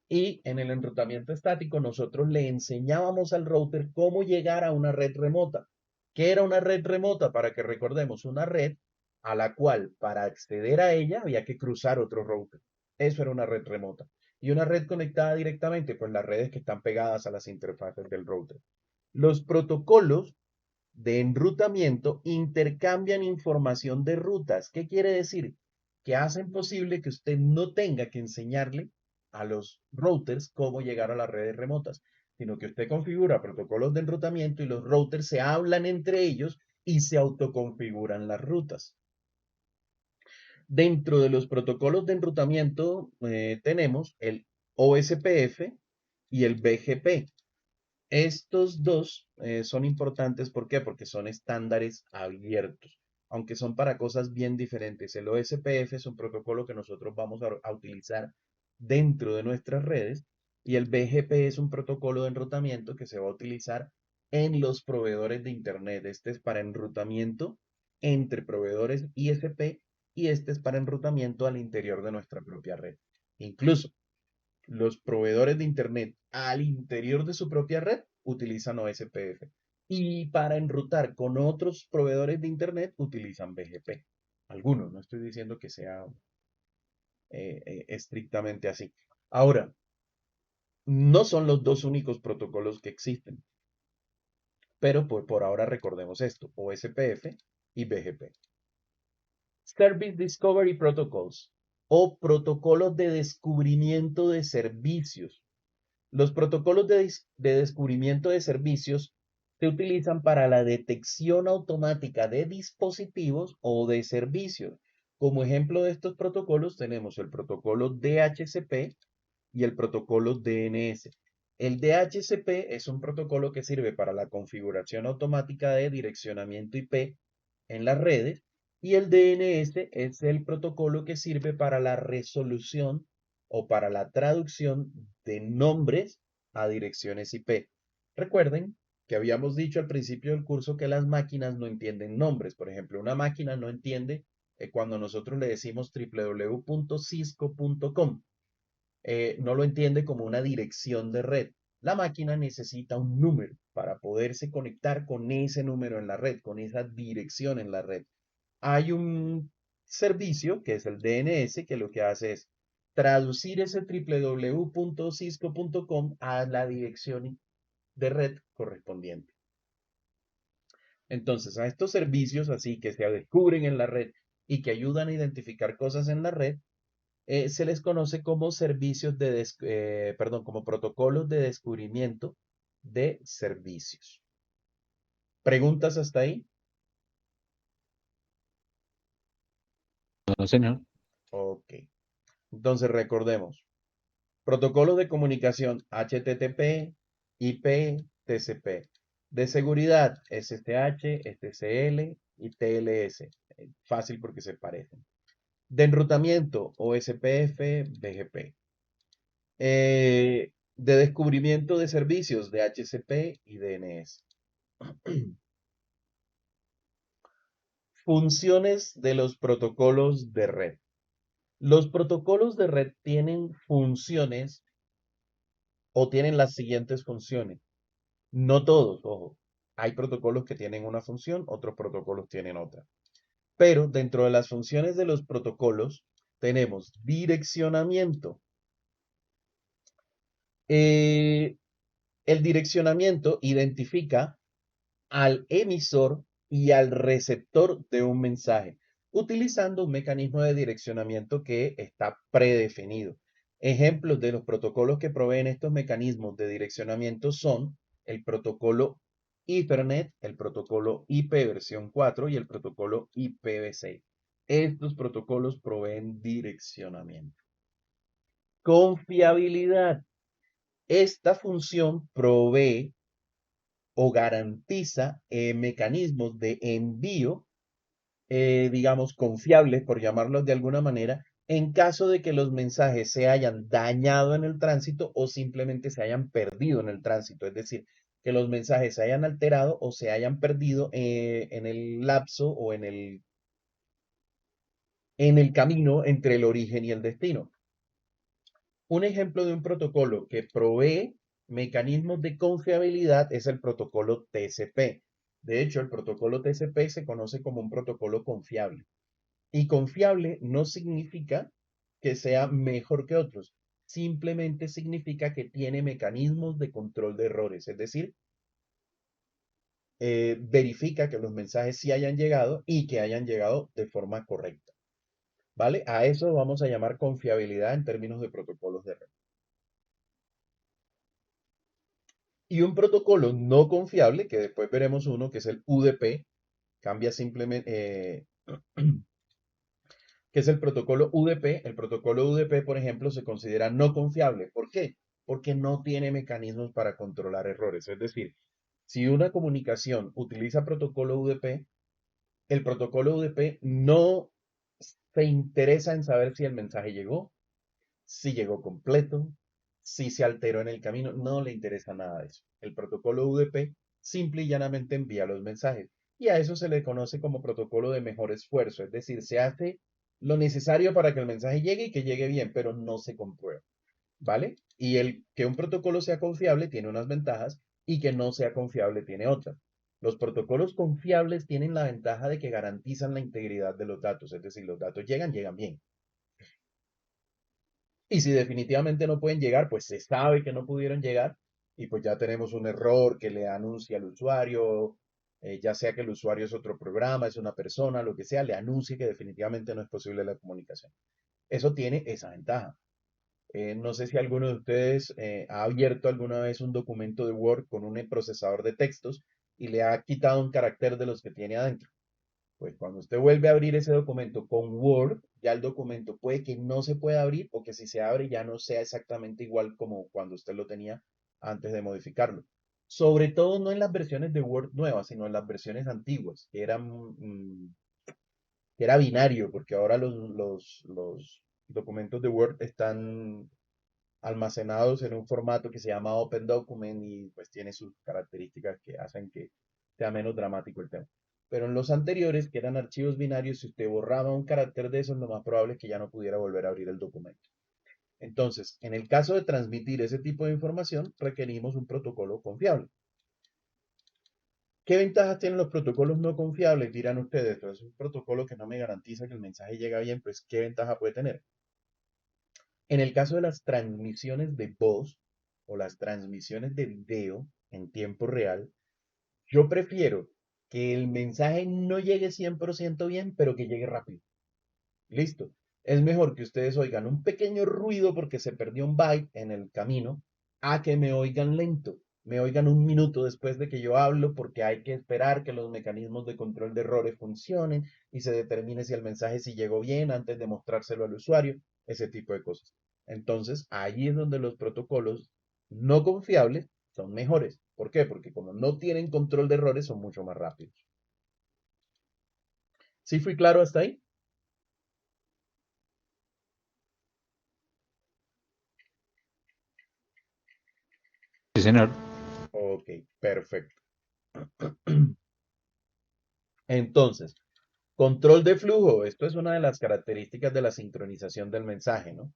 Y en el enrutamiento estático nosotros le enseñábamos al router cómo llegar a una red remota. ¿Qué era una red remota? Para que recordemos, una red a la cual para acceder a ella había que cruzar otro router. Eso era una red remota. Y una red conectada directamente, pues las redes que están pegadas a las interfaces del router. Los protocolos de enrutamiento intercambian información de rutas. ¿Qué quiere decir? Que hacen posible que usted no tenga que enseñarle a los routers cómo llegar a las redes remotas, sino que usted configura protocolos de enrutamiento y los routers se hablan entre ellos y se autoconfiguran las rutas. Dentro de los protocolos de enrutamiento tenemos el OSPF y el BGP. Estos dos son importantes, ¿por qué? Porque son estándares abiertos, aunque son para cosas bien diferentes. El OSPF es un protocolo que nosotros vamos a utilizar dentro de nuestras redes y el BGP es un protocolo de enrutamiento que se va a utilizar en los proveedores de Internet. Este es para enrutamiento entre proveedores ISP y este es para enrutamiento al interior de nuestra propia red. Incluso los proveedores de Internet al interior de su propia red utilizan OSPF. Y para enrutar con otros proveedores de Internet utilizan BGP. Algunos, no estoy diciendo que sea estrictamente así. Ahora, no son los dos únicos protocolos que existen. Pero por ahora recordemos esto, OSPF y BGP. Service Discovery Protocols o protocolos de descubrimiento de servicios. Los protocolos de descubrimiento de servicios se utilizan para la detección automática de dispositivos o de servicios. Como ejemplo de estos protocolos tenemos el protocolo DHCP y el protocolo DNS. El DHCP es un protocolo que sirve para la configuración automática de direccionamiento IP en las redes y el DNS es el protocolo que sirve para la resolución o para la traducción de nombres a direcciones IP. Recuerden que habíamos dicho al principio del curso que las máquinas no entienden nombres. Por ejemplo, una máquina no entiende cuando nosotros le decimos www.cisco.com. No lo entiende como una dirección de red. La máquina necesita un número para poderse conectar con ese número en la red, con esa dirección en la red. Hay un servicio que es el DNS que lo que hace es traducir ese www.cisco.com a la dirección de red correspondiente. Entonces, a estos servicios así que se descubren en la red y que ayudan a identificar cosas en la red, se les conoce como como protocolos de descubrimiento de servicios. ¿Preguntas hasta ahí? No, señor. Ok. Entonces recordemos. Protocolos de comunicación HTTP, IP, TCP. De seguridad SSH, SSL y TLS. Fácil porque se parecen. De enrutamiento OSPF, BGP. De descubrimiento de servicios DHCP y DNS. Funciones de los protocolos de red. Los protocolos de red tienen funciones o tienen las siguientes funciones. No todos, ojo. Hay protocolos que tienen una función, otros protocolos tienen otra. Pero dentro de las funciones de los protocolos tenemos direccionamiento. El direccionamiento identifica al emisor y al receptor de un mensaje, utilizando un mecanismo de direccionamiento que está predefinido. Ejemplos de los protocolos que proveen estos mecanismos de direccionamiento son el protocolo Ethernet, el protocolo IP versión 4 y el protocolo IPv6. Estos protocolos proveen direccionamiento. Confiabilidad. Esta función provee o garantiza mecanismos de envío, digamos, confiables, por llamarlos de alguna manera, en caso de que los mensajes se hayan dañado en el tránsito o simplemente se hayan perdido en el tránsito. Es decir, que los mensajes se hayan alterado o se hayan perdido en el lapso o en el camino entre el origen y el destino. Un ejemplo de un protocolo que provee mecanismos de confiabilidad es el protocolo TCP. De hecho, el protocolo TCP se conoce como un protocolo confiable. Y confiable no significa que sea mejor que otros, simplemente significa que tiene mecanismos de control de errores, es decir, verifica que los mensajes sí hayan llegado y que hayan llegado de forma correcta. ¿Vale? A eso vamos a llamar confiabilidad en términos de protocolos de red. Y un protocolo no confiable, que después veremos uno, que es el UDP, cambia simplemente, que es el protocolo UDP. El protocolo UDP, por ejemplo, se considera no confiable. ¿Por qué? Porque no tiene mecanismos para controlar errores. Es decir, si una comunicación utiliza protocolo UDP, el protocolo UDP no se interesa en saber si el mensaje llegó, si llegó completo, si se alteró en el camino, no le interesa nada de eso. El protocolo UDP simple y llanamente envía los mensajes y a eso se le conoce como protocolo de mejor esfuerzo, es decir, se hace lo necesario para que el mensaje llegue y que llegue bien, pero no se comprueba, ¿vale? Y el que un protocolo sea confiable tiene unas ventajas y que no sea confiable tiene otras. Los protocolos confiables tienen la ventaja de que garantizan la integridad de los datos, es decir, los datos llegan bien. Y si definitivamente no pueden llegar, pues se sabe que no pudieron llegar y pues ya tenemos un error que le anuncia al usuario, ya sea que el usuario es otro programa, es una persona, lo que sea, le anuncie que definitivamente no es posible la comunicación. Eso tiene esa ventaja. No sé si alguno de ustedes ha abierto alguna vez un documento de Word con un procesador de textos y le ha quitado un carácter de los que tiene adentro. Pues cuando usted vuelve a abrir ese documento con Word, ya el documento puede que no se pueda abrir o que si se abre ya no sea exactamente igual como cuando usted lo tenía antes de modificarlo. Sobre todo no en las versiones de Word nuevas, sino en las versiones antiguas, que era binario, porque ahora los documentos de Word están almacenados en un formato que se llama Open Document y pues tiene sus características que hacen que sea menos dramático el tema. Pero en los anteriores, que eran archivos binarios, si usted borraba un carácter de esos, lo más probable es que ya no pudiera volver a abrir el documento. Entonces, en el caso de transmitir ese tipo de información, requerimos un protocolo confiable. ¿Qué ventajas tienen los protocolos no confiables? Dirán ustedes, pues es un protocolo que no me garantiza que el mensaje llega bien, pues ¿qué ventaja puede tener? En el caso de las transmisiones de voz o las transmisiones de video en tiempo real, yo prefiero que el mensaje no llegue 100% bien, pero que llegue rápido. Listo. Es mejor que ustedes oigan un pequeño ruido porque se perdió un byte en el camino, a que me oigan lento. Me oigan un minuto después de que yo hablo porque hay que esperar que los mecanismos de control de errores funcionen y se determine si el mensaje sí llegó bien antes de mostrárselo al usuario, ese tipo de cosas. Entonces, ahí es donde los protocolos no confiables son mejores. ¿Por qué? Porque como no tienen control de errores, son mucho más rápidos. ¿Sí fui claro hasta ahí? Sí, señor. Ok, perfecto. Entonces, control de flujo. Esto es una de las características de la sincronización del mensaje, ¿no?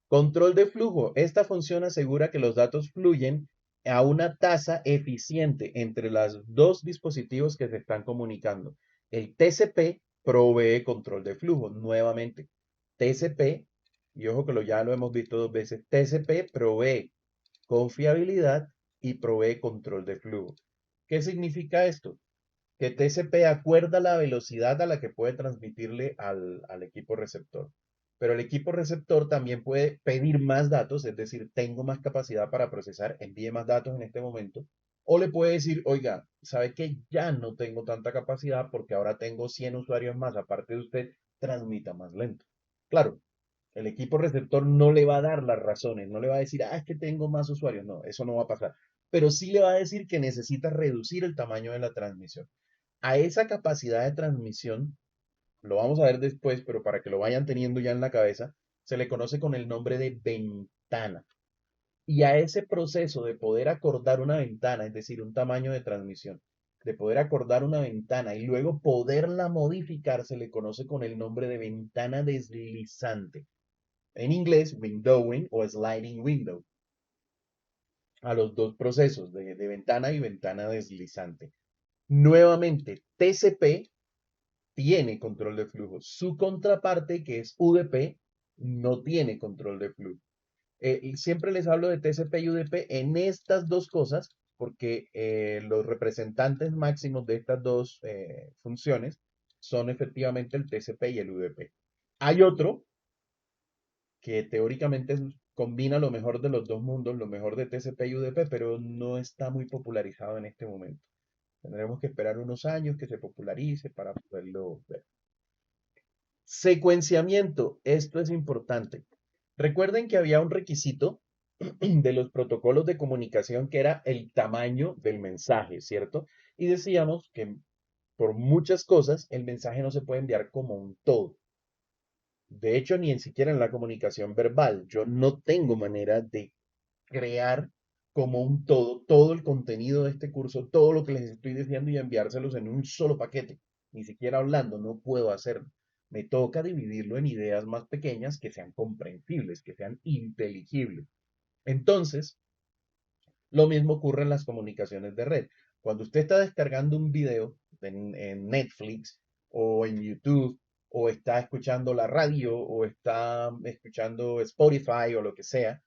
Control de flujo. Esta función asegura que los datos fluyen a una tasa eficiente entre los dos dispositivos que se están comunicando. El TCP provee control de flujo. Nuevamente, TCP, y ojo que ya lo hemos visto 2 veces, TCP provee confiabilidad y provee control de flujo. ¿Qué significa esto? Que TCP acuerda la velocidad a la que puede transmitirle al equipo receptor. Pero el equipo receptor también puede pedir más datos, es decir, tengo más capacidad para procesar, envíe más datos en este momento. O le puede decir, oiga, ¿sabe que ya no tengo tanta capacidad porque ahora tengo 100 usuarios más, aparte de usted, transmita más lento? Claro, el equipo receptor no le va a dar las razones, no le va a decir, es que tengo más usuarios. No, eso no va a pasar. Pero sí le va a decir que necesita reducir el tamaño de la transmisión. A esa capacidad de transmisión, lo vamos a ver después, pero para que lo vayan teniendo ya en la cabeza, se le conoce con el nombre de ventana. Y a ese proceso de poder acordar una ventana, es decir, un tamaño de transmisión, de poder acordar una ventana y luego poderla modificar, se le conoce con el nombre de ventana deslizante. En inglés, windowing o sliding window. A los dos procesos de ventana y ventana deslizante. Nuevamente, TCP tiene control de flujo. Su contraparte, que es UDP, no tiene control de flujo. Siempre les hablo de TCP y UDP en estas dos cosas, porque los representantes máximos de estas dos funciones son efectivamente el TCP y el UDP. Hay otro que teóricamente combina lo mejor de los dos mundos, lo mejor de TCP y UDP, pero no está muy popularizado en este momento. Tendremos que esperar unos años que se popularice para poderlo ver. Secuenciamiento, esto es importante. Recuerden que había un requisito de los protocolos de comunicación que era el tamaño del mensaje, ¿cierto? Y decíamos que por muchas cosas el mensaje no se puede enviar como un todo. De hecho, ni siquiera en la comunicación verbal. Yo no tengo manera de crear como un todo el contenido de este curso, todo lo que les estoy diciendo y enviárselos en un solo paquete. Ni siquiera hablando, no puedo hacerlo. Me toca dividirlo en ideas más pequeñas que sean comprensibles, que sean inteligibles. Entonces, lo mismo ocurre en las comunicaciones de red. Cuando usted está descargando un video en Netflix o en YouTube, o está escuchando la radio, o está escuchando Spotify o lo que sea,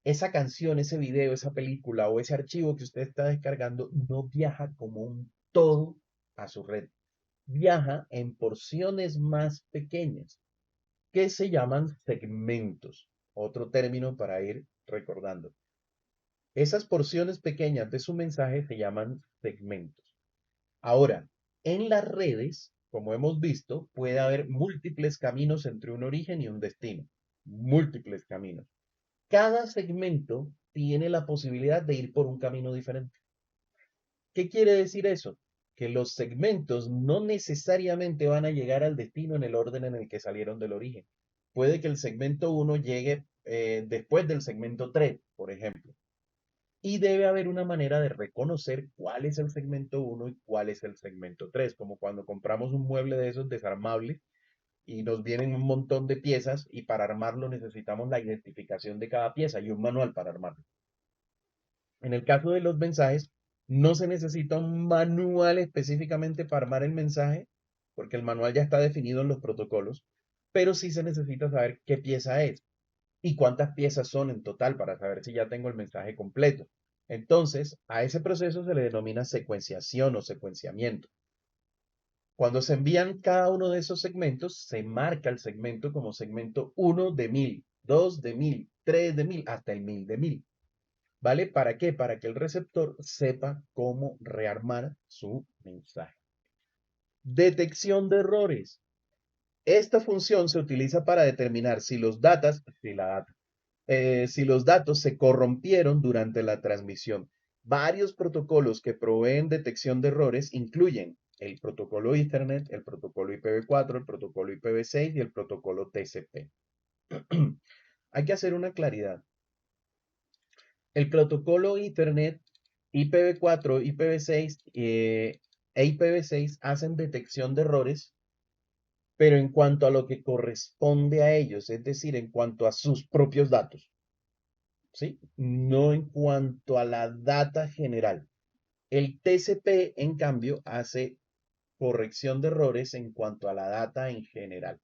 esa canción, ese video, esa película o ese archivo que usted está descargando no viaja como un todo a su red. Viaja en porciones más pequeñas que se llaman segmentos. Otro término para ir recordando. Esas porciones pequeñas de su mensaje se llaman segmentos. Ahora, en las redes, como hemos visto, puede haber múltiples caminos entre un origen y un destino. Múltiples caminos. Cada segmento tiene la posibilidad de ir por un camino diferente. ¿Qué quiere decir eso? Que los segmentos no necesariamente van a llegar al destino en el orden en el que salieron del origen. Puede que el segmento 1 llegue después del segmento 3, por ejemplo. Y debe haber una manera de reconocer cuál es el segmento 1 y cuál es el segmento 3, como cuando compramos un mueble de esos desarmables y nos vienen un montón de piezas y para armarlo necesitamos la identificación de cada pieza y un manual para armarlo. En el caso de los mensajes, no se necesita un manual específicamente para armar el mensaje, porque el manual ya está definido en los protocolos, pero sí se necesita saber qué pieza es y cuántas piezas son en total para saber si ya tengo el mensaje completo. Entonces, a ese proceso se le denomina secuenciación o secuenciamiento. Cuando se envían cada uno de esos segmentos, se marca el segmento como segmento 1 de 1000, 2 de 1000, 3 de 1000, hasta el 1000 de 1000. ¿Vale? ¿Para qué? Para que el receptor sepa cómo rearmar su mensaje. Detección de errores. Esta función se utiliza para determinar si los datos se corrompieron durante la transmisión. Varios protocolos que proveen detección de errores incluyen el protocolo Ethernet, el protocolo IPv4, el protocolo IPv6 y el protocolo TCP. Hay que hacer una claridad. El protocolo Ethernet, IPv4, IPv6 e IPv6 hacen detección de errores, pero en cuanto a lo que corresponde a ellos, es decir, en cuanto a sus propios datos. ¿sí? No en cuanto a la data general. El TCP, en cambio, hace corrección de errores en cuanto a la data en general.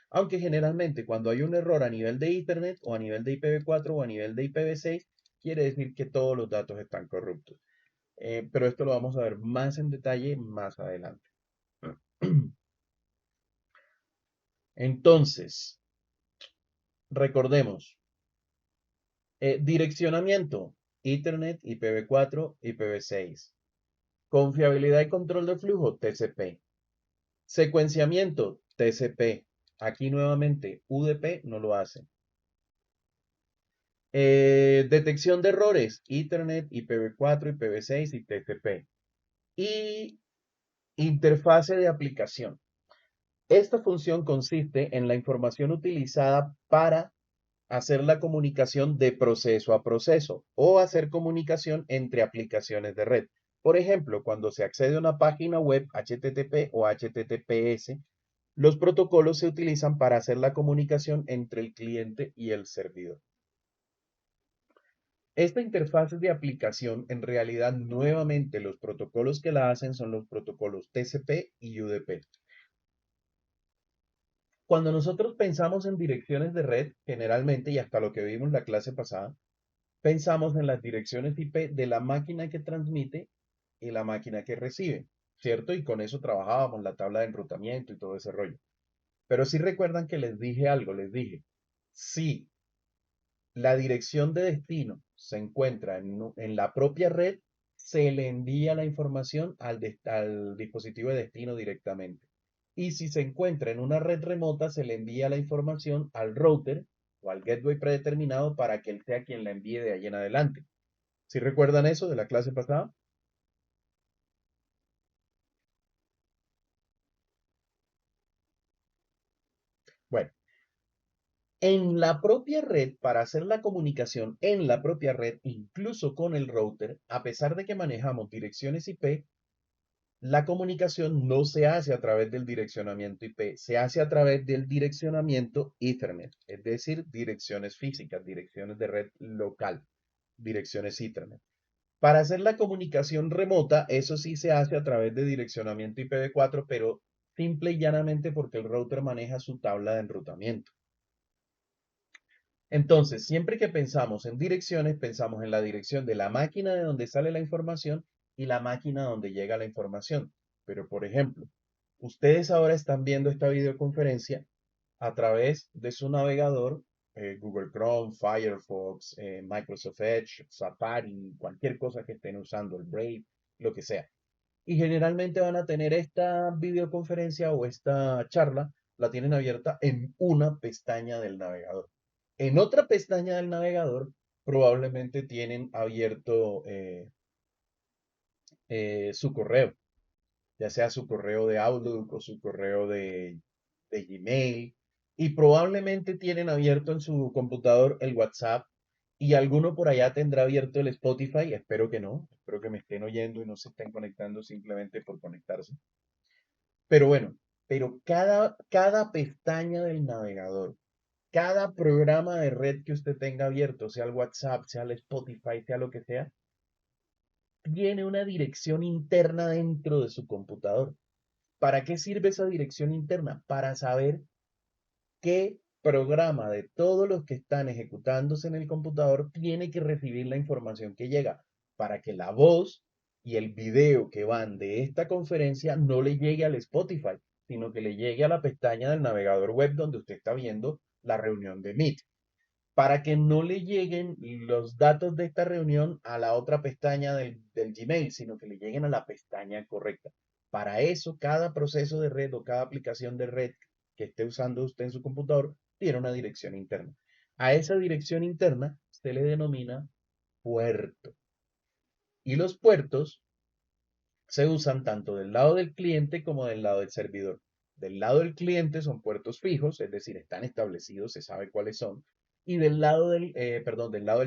Aunque generalmente cuando hay un error a nivel de Ethernet o a nivel de IPv4 o a nivel de IPv6, quiere decir que todos los datos están corruptos. Pero esto lo vamos a ver más en detalle más adelante. Entonces, recordemos, direccionamiento, Ethernet, IPv4, IPv6. Confiabilidad y control de flujo, TCP. Secuenciamiento, TCP. Aquí nuevamente, UDP no lo hace. Detección de errores, Ethernet, IPv4, IPv6 y TCP. Y interfase de aplicación. Esta función consiste en la información utilizada para hacer la comunicación de proceso a proceso o hacer comunicación entre aplicaciones de red. Por ejemplo, cuando se accede a una página web HTTP o HTTPS, los protocolos se utilizan para hacer la comunicación entre el cliente y el servidor. Esta interfaz de aplicación, en realidad, nuevamente los protocolos que la hacen son los protocolos TCP y UDP. Cuando nosotros pensamos en direcciones de red, generalmente, y hasta lo que vimos la clase pasada, pensamos en las direcciones IP de la máquina que transmite y la máquina que recibe, ¿cierto? Y con eso trabajábamos la tabla de enrutamiento y todo ese rollo. Pero sí recuerdan que les dije algo, les dije, si la dirección de destino se encuentra en la propia red, se le envía la información al dispositivo de destino directamente. Y si se encuentra en una red remota, se le envía la información al router o al gateway predeterminado para que él sea quien la envíe de ahí en adelante. ¿Sí recuerdan eso de la clase pasada? Bueno, en la propia red, para hacer la comunicación en la propia red, incluso con el router, a pesar de que manejamos direcciones IP, la comunicación no se hace a través del direccionamiento IP, se hace a través del direccionamiento Ethernet, es decir, direcciones físicas, direcciones de red local, direcciones Ethernet. Para hacer la comunicación remota, eso sí se hace a través de direccionamiento IPv4, pero simple y llanamente porque el router maneja su tabla de enrutamiento. Entonces, siempre que pensamos en direcciones, pensamos en la dirección de la máquina de donde sale la información y la máquina donde llega la información. Pero, por ejemplo, ustedes ahora están viendo esta videoconferencia a través de su navegador, Google Chrome, Firefox, Microsoft Edge, Safari, cualquier cosa que estén usando, el Brave, lo que sea. Y generalmente van a tener esta videoconferencia o esta charla, la tienen abierta en una pestaña del navegador. En otra pestaña del navegador probablemente tienen abierto su correo, ya sea su correo de Outlook o su correo de Gmail, y probablemente tienen abierto en su computador el WhatsApp y alguno por allá tendrá abierto el Spotify, espero que no, espero que me estén oyendo y no se estén conectando simplemente por conectarse. Pero bueno, cada pestaña del navegador, cada programa de red que usted tenga abierto, sea el WhatsApp, sea el Spotify, sea lo que sea, tiene una dirección interna dentro de su computador. ¿Para qué sirve esa dirección interna? Para saber qué programa de todos los que están ejecutándose en el computador tiene que recibir la información que llega para que la voz y el video que van de esta conferencia no le llegue al Spotify, sino que le llegue a la pestaña del navegador web donde usted está viendo la reunión de Meet, para que no le lleguen los datos de esta reunión a la otra pestaña del Gmail, sino que le lleguen a la pestaña correcta. Para eso, cada proceso de red o cada aplicación de red que esté usando usted en su computador tiene una dirección interna. A esa dirección interna se le denomina puerto. Y los puertos se usan tanto del lado del cliente como del lado del servidor. Del lado del cliente son puertos fijos, es decir, están establecidos, se sabe cuáles son. Y del lado del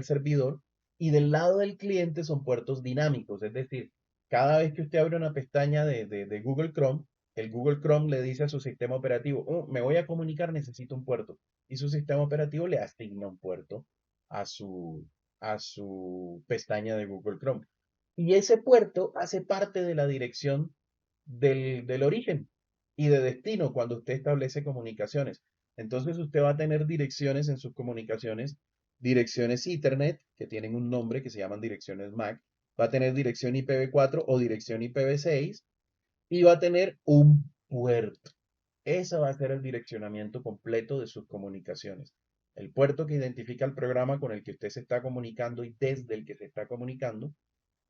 servidor y del lado del cliente son puertos dinámicos, es decir, cada vez que usted abre una pestaña de Google Chrome, el Google Chrome le dice a su sistema operativo, oh, me voy a comunicar, necesito un puerto. Y su sistema operativo le asigna un puerto a a su pestaña de Google Chrome. Y ese puerto hace parte de la dirección del origen y de destino cuando usted establece comunicaciones. Entonces usted va a tener direcciones en sus comunicaciones, direcciones Ethernet, que tienen un nombre que se llaman direcciones MAC, va a tener dirección IPv4 o dirección IPv6 y va a tener un puerto. Ese va a ser el direccionamiento completo de sus comunicaciones. El puerto que identifica el programa con el que usted se está comunicando y desde el que se está comunicando,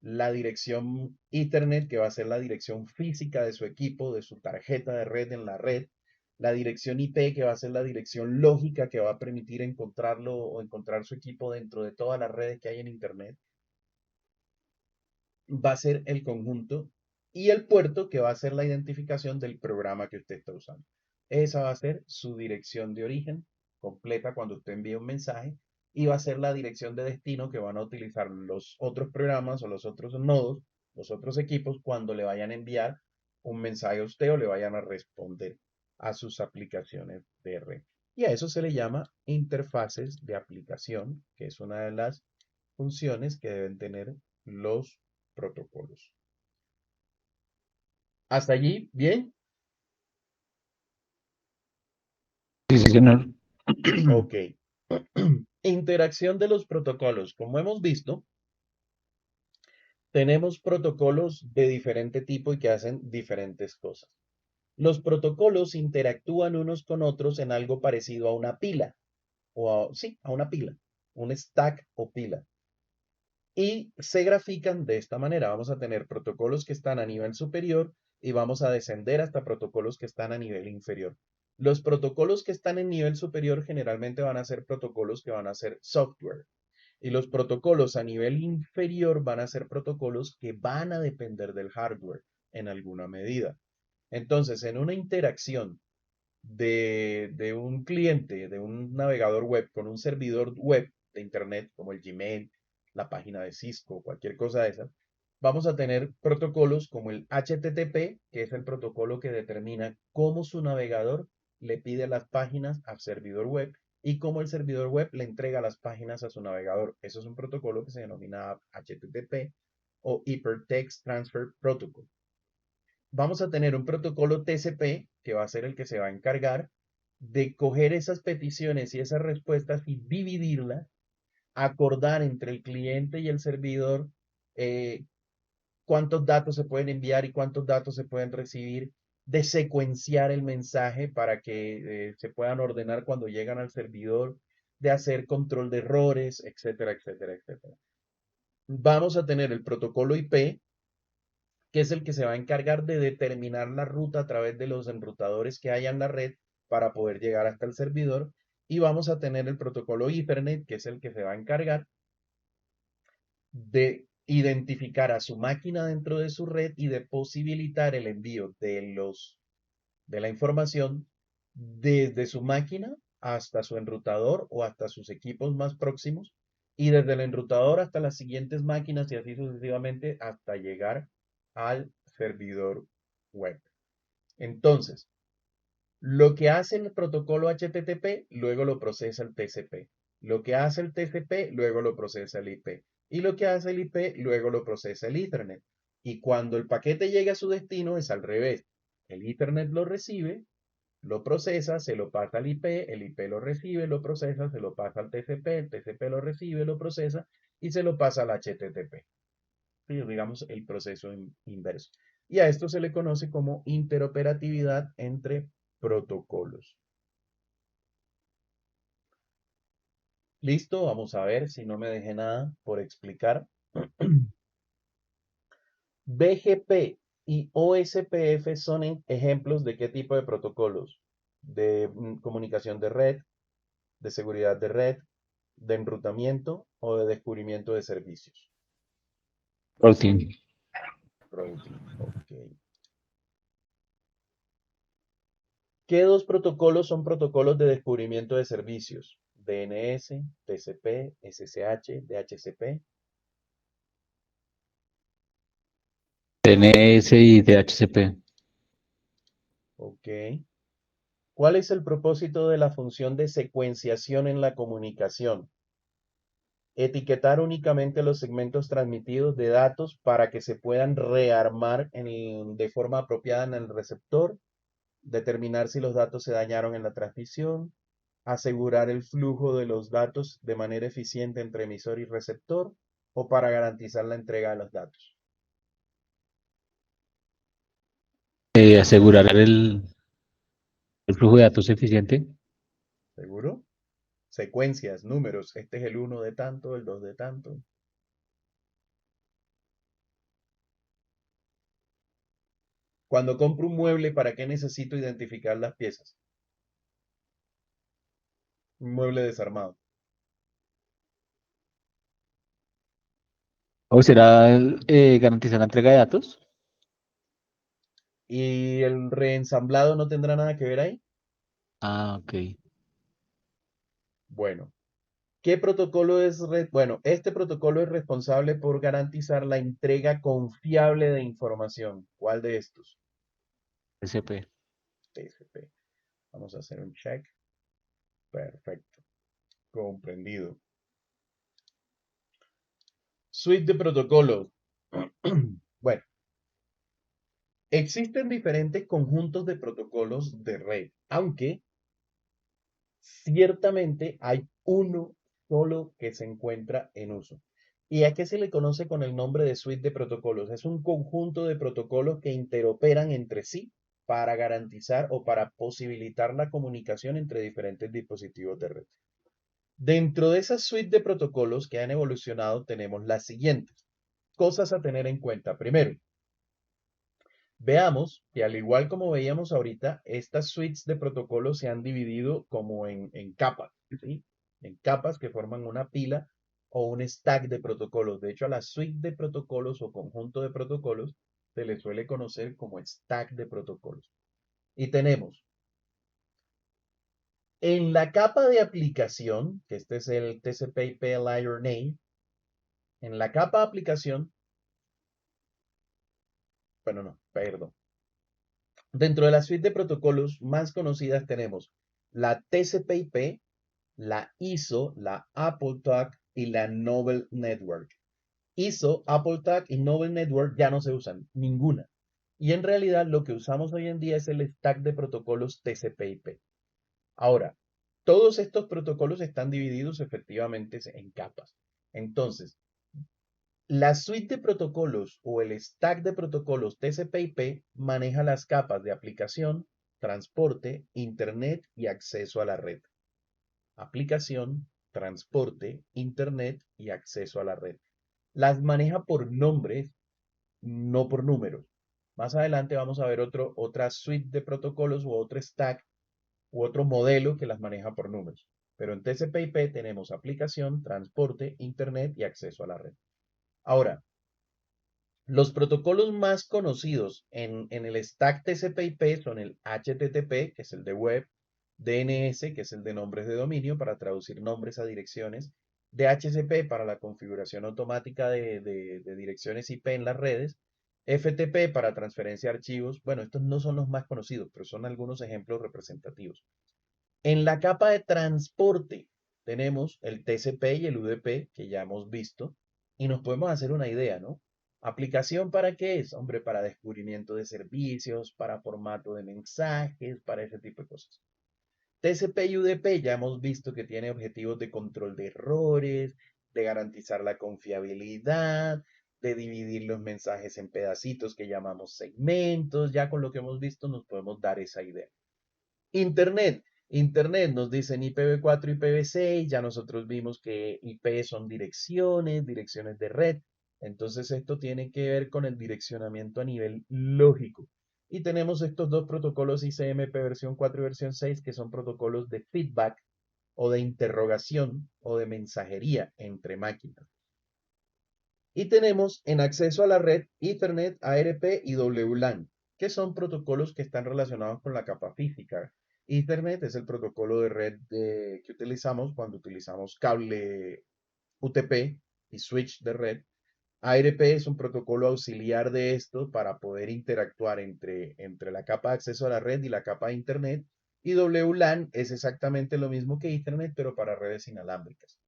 la dirección Ethernet, que va a ser la dirección física de su equipo, de su tarjeta de red en la red, la dirección IP, que va a ser la dirección lógica que va a permitir encontrarlo o encontrar su equipo dentro de todas las redes que hay en Internet, va a ser el conjunto, y el puerto, que va a ser la identificación del programa que usted está usando. Esa va a ser su dirección de origen completa cuando usted envíe un mensaje, y va a ser la dirección de destino que van a utilizar los otros programas o los otros nodos, los otros equipos, cuando le vayan a enviar un mensaje a usted o le vayan a responder a sus aplicaciones de red. Y a eso se le llama interfaces de aplicación, que es una de las funciones que deben tener los protocolos. ¿Hasta allí? ¿Bien? Sí, sí, señor. Ok. Interacción de los protocolos. Como hemos visto, tenemos protocolos de diferente tipo y que hacen diferentes cosas. Los protocolos interactúan unos con otros en algo parecido a una pila, sí, a una pila, un stack o pila. Y se grafican de esta manera. Vamos a tener protocolos que están a nivel superior y vamos a descender hasta protocolos que están a nivel inferior. Los protocolos que están en nivel superior generalmente van a ser protocolos que van a ser software. Y los protocolos a nivel inferior van a ser protocolos que van a depender del hardware en alguna medida. Entonces, en una interacción de un cliente, de un navegador web con un servidor web de Internet, como el Gmail, la página de Cisco, cualquier cosa de esas, vamos a tener protocolos como el HTTP, que es el protocolo que determina cómo su navegador le pide las páginas al servidor web y cómo el servidor web le entrega las páginas a su navegador. Eso es un protocolo que se denomina HTTP o Hypertext Transfer Protocol. Vamos a tener un protocolo TCP, que va a ser el que se va a encargar de coger esas peticiones y esas respuestas y dividirlas, acordar entre el cliente y el servidor cuántos datos se pueden enviar y cuántos datos se pueden recibir, de secuenciar el mensaje para que se puedan ordenar cuando llegan al servidor, de hacer control de errores, etcétera, etcétera, etcétera. Vamos a tener el protocolo IP, que es el que se va a encargar de determinar la ruta a través de los enrutadores que haya en la red para poder llegar hasta el servidor. Y vamos a tener el protocolo Ethernet, que es el que se va a encargar de identificar a su máquina dentro de su red y de posibilitar el envío de la información desde su máquina hasta su enrutador o hasta sus equipos más próximos y desde el enrutador hasta las siguientes máquinas y así sucesivamente hasta llegar al servidor web. Entonces, lo que hace el protocolo HTTP, luego lo procesa el TCP. Lo que hace el TCP, luego lo procesa el IP. Y lo que hace el IP, luego lo procesa el Ethernet. Y cuando el paquete llega a su destino, es al revés. El Ethernet lo recibe, lo procesa, se lo pasa al IP, el IP lo recibe, lo procesa, se lo pasa al TCP, el TCP lo recibe, lo procesa y se lo pasa al HTTP. Digamos el proceso inverso. Y a esto se le conoce como interoperatividad entre protocolos. Listo, vamos a ver si no me dejé nada por explicar. BGP y OSPF son ejemplos de qué tipo de protocolos: de comunicación de red, de seguridad de red, de enrutamiento o de descubrimiento de servicios. Routing. Routing, ok. ¿Qué dos protocolos son protocolos de descubrimiento de servicios? DNS, TCP, SSH, DHCP. DNS y DHCP. Ok. ¿Cuál es el propósito de la función de secuenciación en la comunicación? etiquetar únicamente los segmentos transmitidos de datos para que se puedan rearmar de forma apropiada en el receptor, determinar si los datos se dañaron en la transmisión, asegurar el flujo de los datos de manera eficiente entre emisor y receptor, o para garantizar la entrega de los datos. Asegurar el flujo de datos eficiente. ¿Seguro? Secuencias, números. Este es el 1 de tanto, el 2 de tanto. Cuando compro un mueble, ¿para qué necesito identificar las piezas? Un mueble desarmado. ¿O será garantizar la entrega de datos? ¿Y el reensamblado no tendrá nada que ver ahí? Ah, ok. Bueno, ¿qué protocolo es? Bueno, este protocolo es responsable por garantizar la entrega confiable de información. ¿Cuál de estos? TCP. TCP. Vamos a hacer un check. Perfecto. Comprendido. Suite de protocolos. Bueno, existen diferentes conjuntos de protocolos de red, aunque ciertamente hay uno solo que se encuentra en uso. ¿Y a qué se le conoce con el nombre de suite de protocolos? Es un conjunto de protocolos que interoperan entre sí para garantizar o para posibilitar la comunicación entre diferentes dispositivos de red. Dentro de esa suite de protocolos que han evolucionado tenemos las siguientes cosas a tener en cuenta. Primero, veamos que al igual como veíamos ahorita, estas suites de protocolos se han dividido como en capas, ¿sí? En capas que forman una pila o un stack de protocolos. De hecho, a la suite de protocolos o conjunto de protocolos se le suele conocer como stack de protocolos. Y tenemos en la capa de aplicación, que este es el TCP/IP Layer Name, en la capa de aplicación, bueno, no, perdón. Dentro de la suite de protocolos más conocidas tenemos la TCP/IP, la ISO, la AppleTalk y la Novel Network. ISO, AppleTalk y Novel Network ya no se usan, ninguna. Y en realidad lo que usamos hoy en día es el stack de protocolos TCP/IP. Ahora, todos estos protocolos están divididos efectivamente en capas. Entonces, la suite de protocolos o el stack de protocolos TCP/IP maneja las capas de aplicación, transporte, internet y acceso a la red. Aplicación, transporte, internet y acceso a la red. Las maneja por nombres, no por números. Más adelante vamos a ver otra suite de protocolos u otro stack u otro modelo que las maneja por números. Pero en TCP/IP tenemos aplicación, transporte, internet y acceso a la red. Ahora, los protocolos más conocidos en el stack TCP/IP son el HTTP, que es el de web, DNS, que es el de nombres de dominio para traducir nombres a direcciones, DHCP para la configuración automática de direcciones IP en las redes, FTP para transferencia de archivos. Bueno, estos no son los más conocidos, pero son algunos ejemplos representativos. En la capa de transporte tenemos el TCP y el UDP, que ya hemos visto, y nos podemos hacer una idea, ¿no? ¿Aplicación para qué es? Hombre, para descubrimiento de servicios, para formato de mensajes, para ese tipo de cosas. TCP y UDP ya hemos visto que tiene objetivos de control de errores, de garantizar la confiabilidad, de dividir los mensajes en pedacitos que llamamos segmentos. Ya con lo que hemos visto nos podemos dar esa idea. Internet. Internet nos dicen IPv4, IPv6, ya nosotros vimos que IP son direcciones de red. Entonces esto tiene que ver con el direccionamiento a nivel lógico. Y tenemos estos dos protocolos ICMP versión 4 y versión 6 que son protocolos de feedback o de interrogación o de mensajería entre máquinas. Y tenemos en acceso a la red Ethernet, ARP y WLAN, que son protocolos que están relacionados con la capa física. Ethernet es el protocolo de red que utilizamos cuando utilizamos cable UTP y switch de red. ARP es un protocolo auxiliar de esto para poder interactuar entre la capa de acceso a la red y la capa de Internet. Y WLAN es exactamente lo mismo que Ethernet, pero para redes inalámbricas.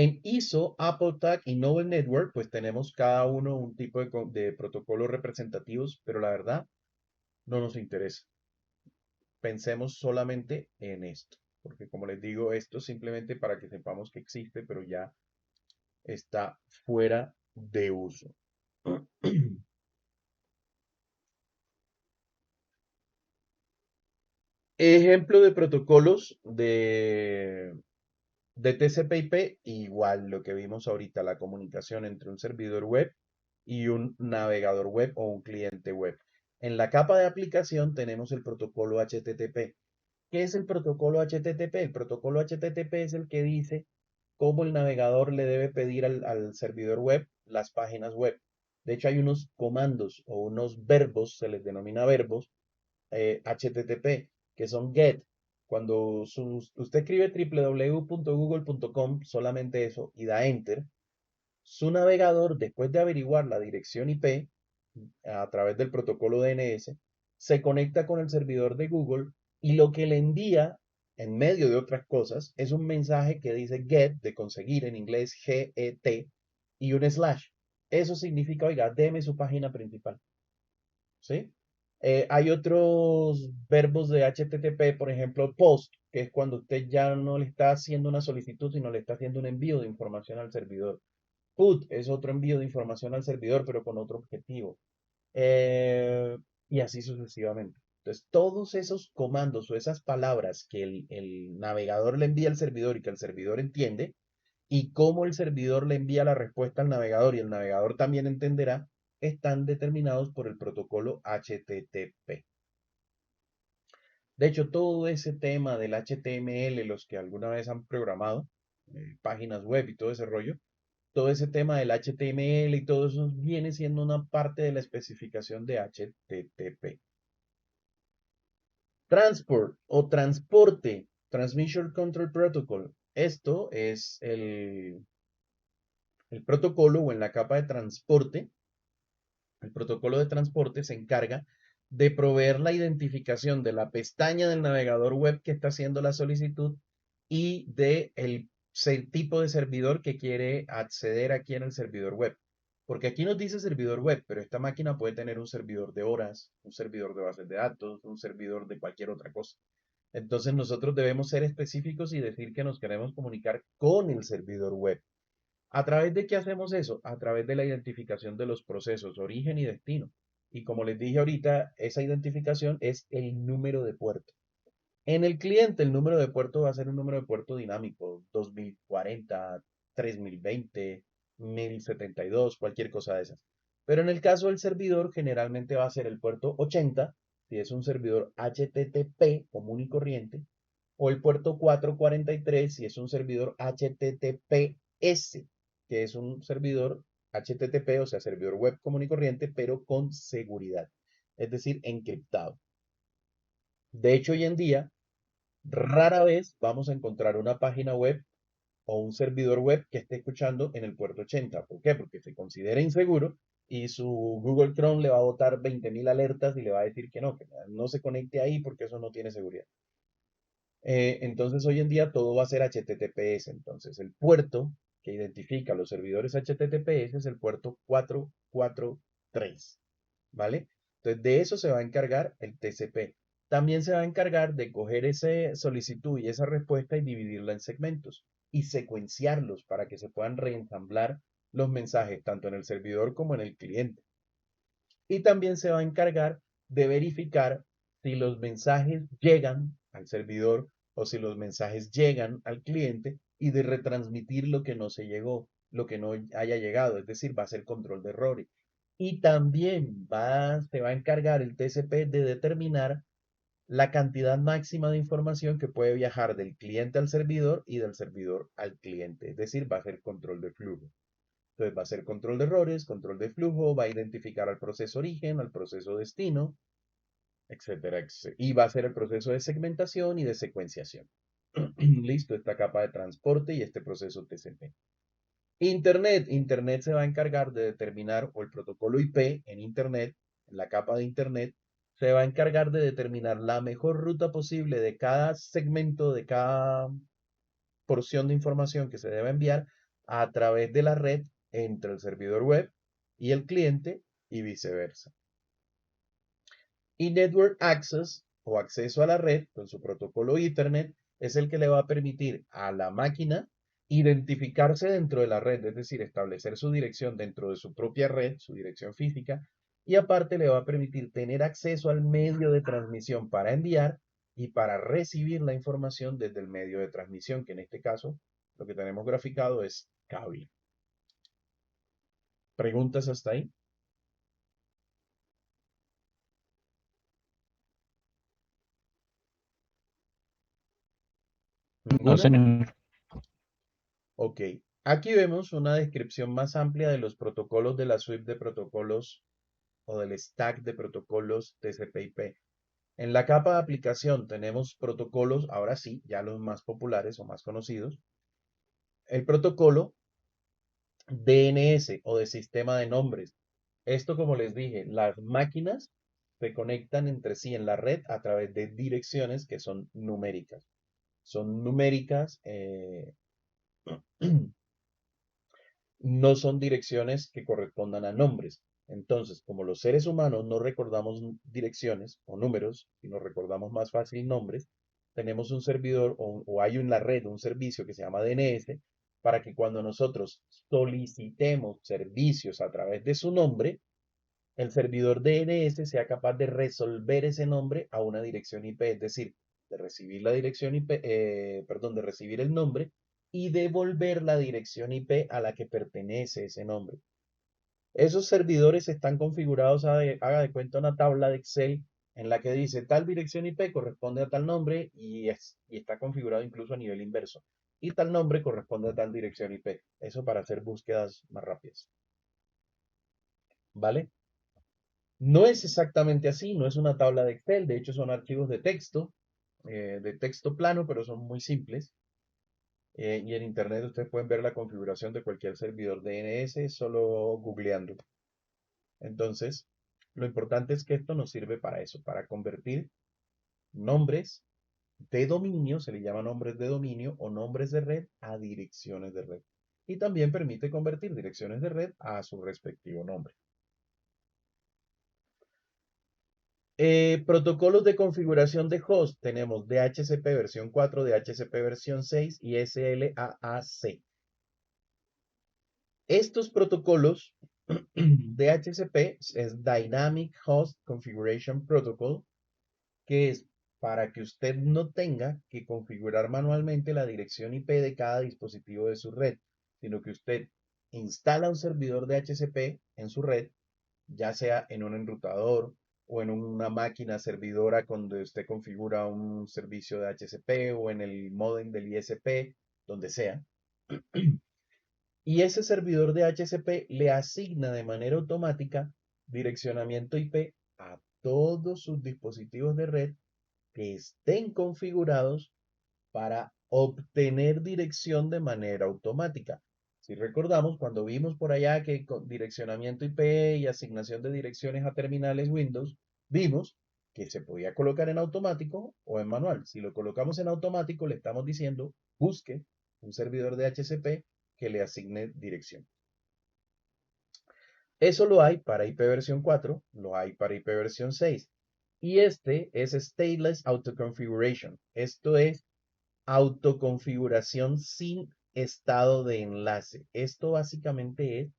En ISO, AppleTag y Novel Network, pues tenemos cada uno un tipo de protocolos representativos, pero la verdad no nos interesa. Pensemos solamente en esto, porque como les digo, esto es simplemente para que sepamos que existe, pero ya está fuera de uso. Ejemplo de protocolos de TCP/IP, igual lo que vimos ahorita, la comunicación entre un servidor web y un navegador web o un cliente web. En la capa de aplicación tenemos el protocolo HTTP. ¿Qué es el protocolo HTTP? El protocolo HTTP es el que dice cómo el navegador le debe pedir al servidor web las páginas web. De hecho, hay unos comandos o unos verbos, se les denomina verbos, HTTP, que son GET. Cuando usted escribe www.google.com, solamente eso, y da Enter, su navegador, después de averiguar la dirección IP a través del protocolo DNS, se conecta con el servidor de Google y lo que le envía, en medio de otras cosas, es un mensaje que dice get, de conseguir en inglés G-E-T, y un slash. Eso significa, oiga, deme su página principal. ¿Sí? Hay otros verbos de HTTP, por ejemplo, post, que es cuando usted ya no le está haciendo una solicitud, sino le está haciendo un envío de información al servidor. Put es otro envío de información al servidor, pero con otro objetivo. Eh, y así sucesivamente. Entonces, todos esos comandos o esas palabras que el navegador le envía al servidor y que el servidor entiende, y cómo el servidor le envía la respuesta al navegador y el navegador también entenderá, están determinados por el protocolo HTTP. De hecho, todo ese tema del HTML, los que alguna vez han programado páginas web y todo ese rollo, todo ese tema del HTML y todo eso viene siendo una parte de la especificación de HTTP. Transport o transporte, Transmission Control Protocol. Esto es el protocolo o en la capa de transporte. El protocolo de transporte se encarga de proveer la identificación de la pestaña del navegador web que está haciendo la solicitud y de el tipo de servidor que quiere acceder aquí en el servidor web. Porque aquí nos dice servidor web, pero esta máquina puede tener un servidor de horas, un servidor de bases de datos, un servidor de cualquier otra cosa. Entonces nosotros debemos ser específicos y decir que nos queremos comunicar con el servidor web. ¿A través de qué hacemos eso? A través de la identificación de los procesos, origen y destino. Y como les dije ahorita, esa identificación es el número de puerto. En el cliente, el número de puerto va a ser un número de puerto dinámico, 2040, 3020, 1072, cualquier cosa de esas. Pero en el caso del servidor, generalmente va a ser el puerto 80, si es un servidor HTTP común y corriente, o el puerto 443, si es un servidor HTTPS, que es un servidor HTTP, o sea, servidor web común y corriente, pero con seguridad, es decir, encriptado. De hecho, hoy en día, rara vez vamos a encontrar una página web o un servidor web que esté escuchando en el puerto 80. ¿Por qué? Porque se considera inseguro y su Google Chrome le va a botar 20.000 alertas y le va a decir que no se conecte ahí porque eso no tiene seguridad. Entonces hoy en día todo va a ser HTTPS. Entonces el puerto que identifica los servidores HTTPS es el puerto 443. ¿Vale? Entonces de eso se va a encargar el TCP. También se va a encargar de coger esa solicitud y esa respuesta y dividirla en segmentos y secuenciarlos para que se puedan reensamblar los mensajes tanto en el servidor como en el cliente. Y también se va a encargar de verificar si los mensajes llegan al servidor o si los mensajes llegan al cliente y de retransmitir lo que no se llegó, lo que no haya llegado, es decir, va a ser control de errores. Y también se va a encargar el TCP de determinar la cantidad máxima de información que puede viajar del cliente al servidor y del servidor al cliente, es decir, va a ser control de flujo. Entonces va a ser control de errores, control de flujo, va a identificar al proceso origen, al proceso destino, etcétera, etcétera. Y va a ser el proceso de segmentación y de secuenciación. Listo, esta capa de transporte y este proceso TCP. Internet se va a encargar de determinar, o el protocolo IP en Internet, en la capa de Internet, se va a encargar de determinar la mejor ruta posible de cada segmento, de cada porción de información que se debe enviar a través de la red entre el servidor web y el cliente y viceversa. Y Network Access o acceso a la red con su protocolo Ethernet es el que le va a permitir a la máquina identificarse dentro de la red, es decir, establecer su dirección dentro de su propia red, su dirección física, y aparte le va a permitir tener acceso al medio de transmisión para enviar y para recibir la información desde el medio de transmisión, que en este caso lo que tenemos graficado es cable. ¿Preguntas hasta ahí? No, ¿Ninguna? señor. Ok. Aquí vemos una descripción más amplia de los protocolos de la suite de protocolos o del stack de protocolos TCP/IP. En la capa de aplicación tenemos protocolos, ahora sí, ya los más populares o más conocidos. El protocolo DNS o de sistema de nombres. Esto, como les dije, las máquinas se conectan entre sí en la red a través de direcciones que son numéricas. Son numéricas, no son direcciones que correspondan a nombres. Entonces, como los seres humanos no recordamos direcciones o números, sino recordamos más fácil nombres, tenemos un servidor o hay en la red un servicio que se llama DNS para que cuando nosotros solicitemos servicios a través de su nombre, el servidor DNS sea capaz de resolver ese nombre a una dirección IP, es decir, de recibir la dirección IP, de recibir el nombre y devolver la dirección IP a la que pertenece ese nombre. Esos servidores están configurados, haga de cuenta una tabla de Excel en la que dice tal dirección IP corresponde a tal nombre y está configurado incluso a nivel inverso. Y tal nombre corresponde a tal dirección IP. Eso para hacer búsquedas más rápidas. ¿Vale? No es exactamente así, no es una tabla de Excel, de hecho son archivos de texto plano, pero son muy simples. Y en internet ustedes pueden ver la configuración de cualquier servidor DNS solo googleando. Entonces, lo importante es que esto nos sirve para eso, para convertir nombres de dominio, se le llama nombres de dominio o nombres de red a direcciones de red. Y también permite convertir direcciones de red a su respectivo nombre. Protocolos de configuración de host. Tenemos DHCP versión 4, DHCP versión 6 y SLAAC. Estos protocolos DHCP es Dynamic Host Configuration Protocol, que es para que usted no tenga que configurar manualmente la dirección IP de cada dispositivo de su red, sino que usted instala un servidor DHCP en su red, ya sea en un enrutador o en una máquina servidora donde usted configura un servicio de DHCP o en el módem del ISP, donde sea. Y ese servidor de DHCP le asigna de manera automática direccionamiento IP a todos sus dispositivos de red que estén configurados para obtener dirección de manera automática. Si recordamos, cuando vimos por allá que con direccionamiento IP y asignación de direcciones a terminales Windows, vimos que se podía colocar en automático o en manual. Si lo colocamos en automático, le estamos diciendo, busque un servidor de DHCP que le asigne dirección. Eso lo hay para IP versión 4, lo hay para IP versión 6. Y este es Stateless Auto Configuration. Esto es autoconfiguración sin estado de enlace. Esto básicamente es,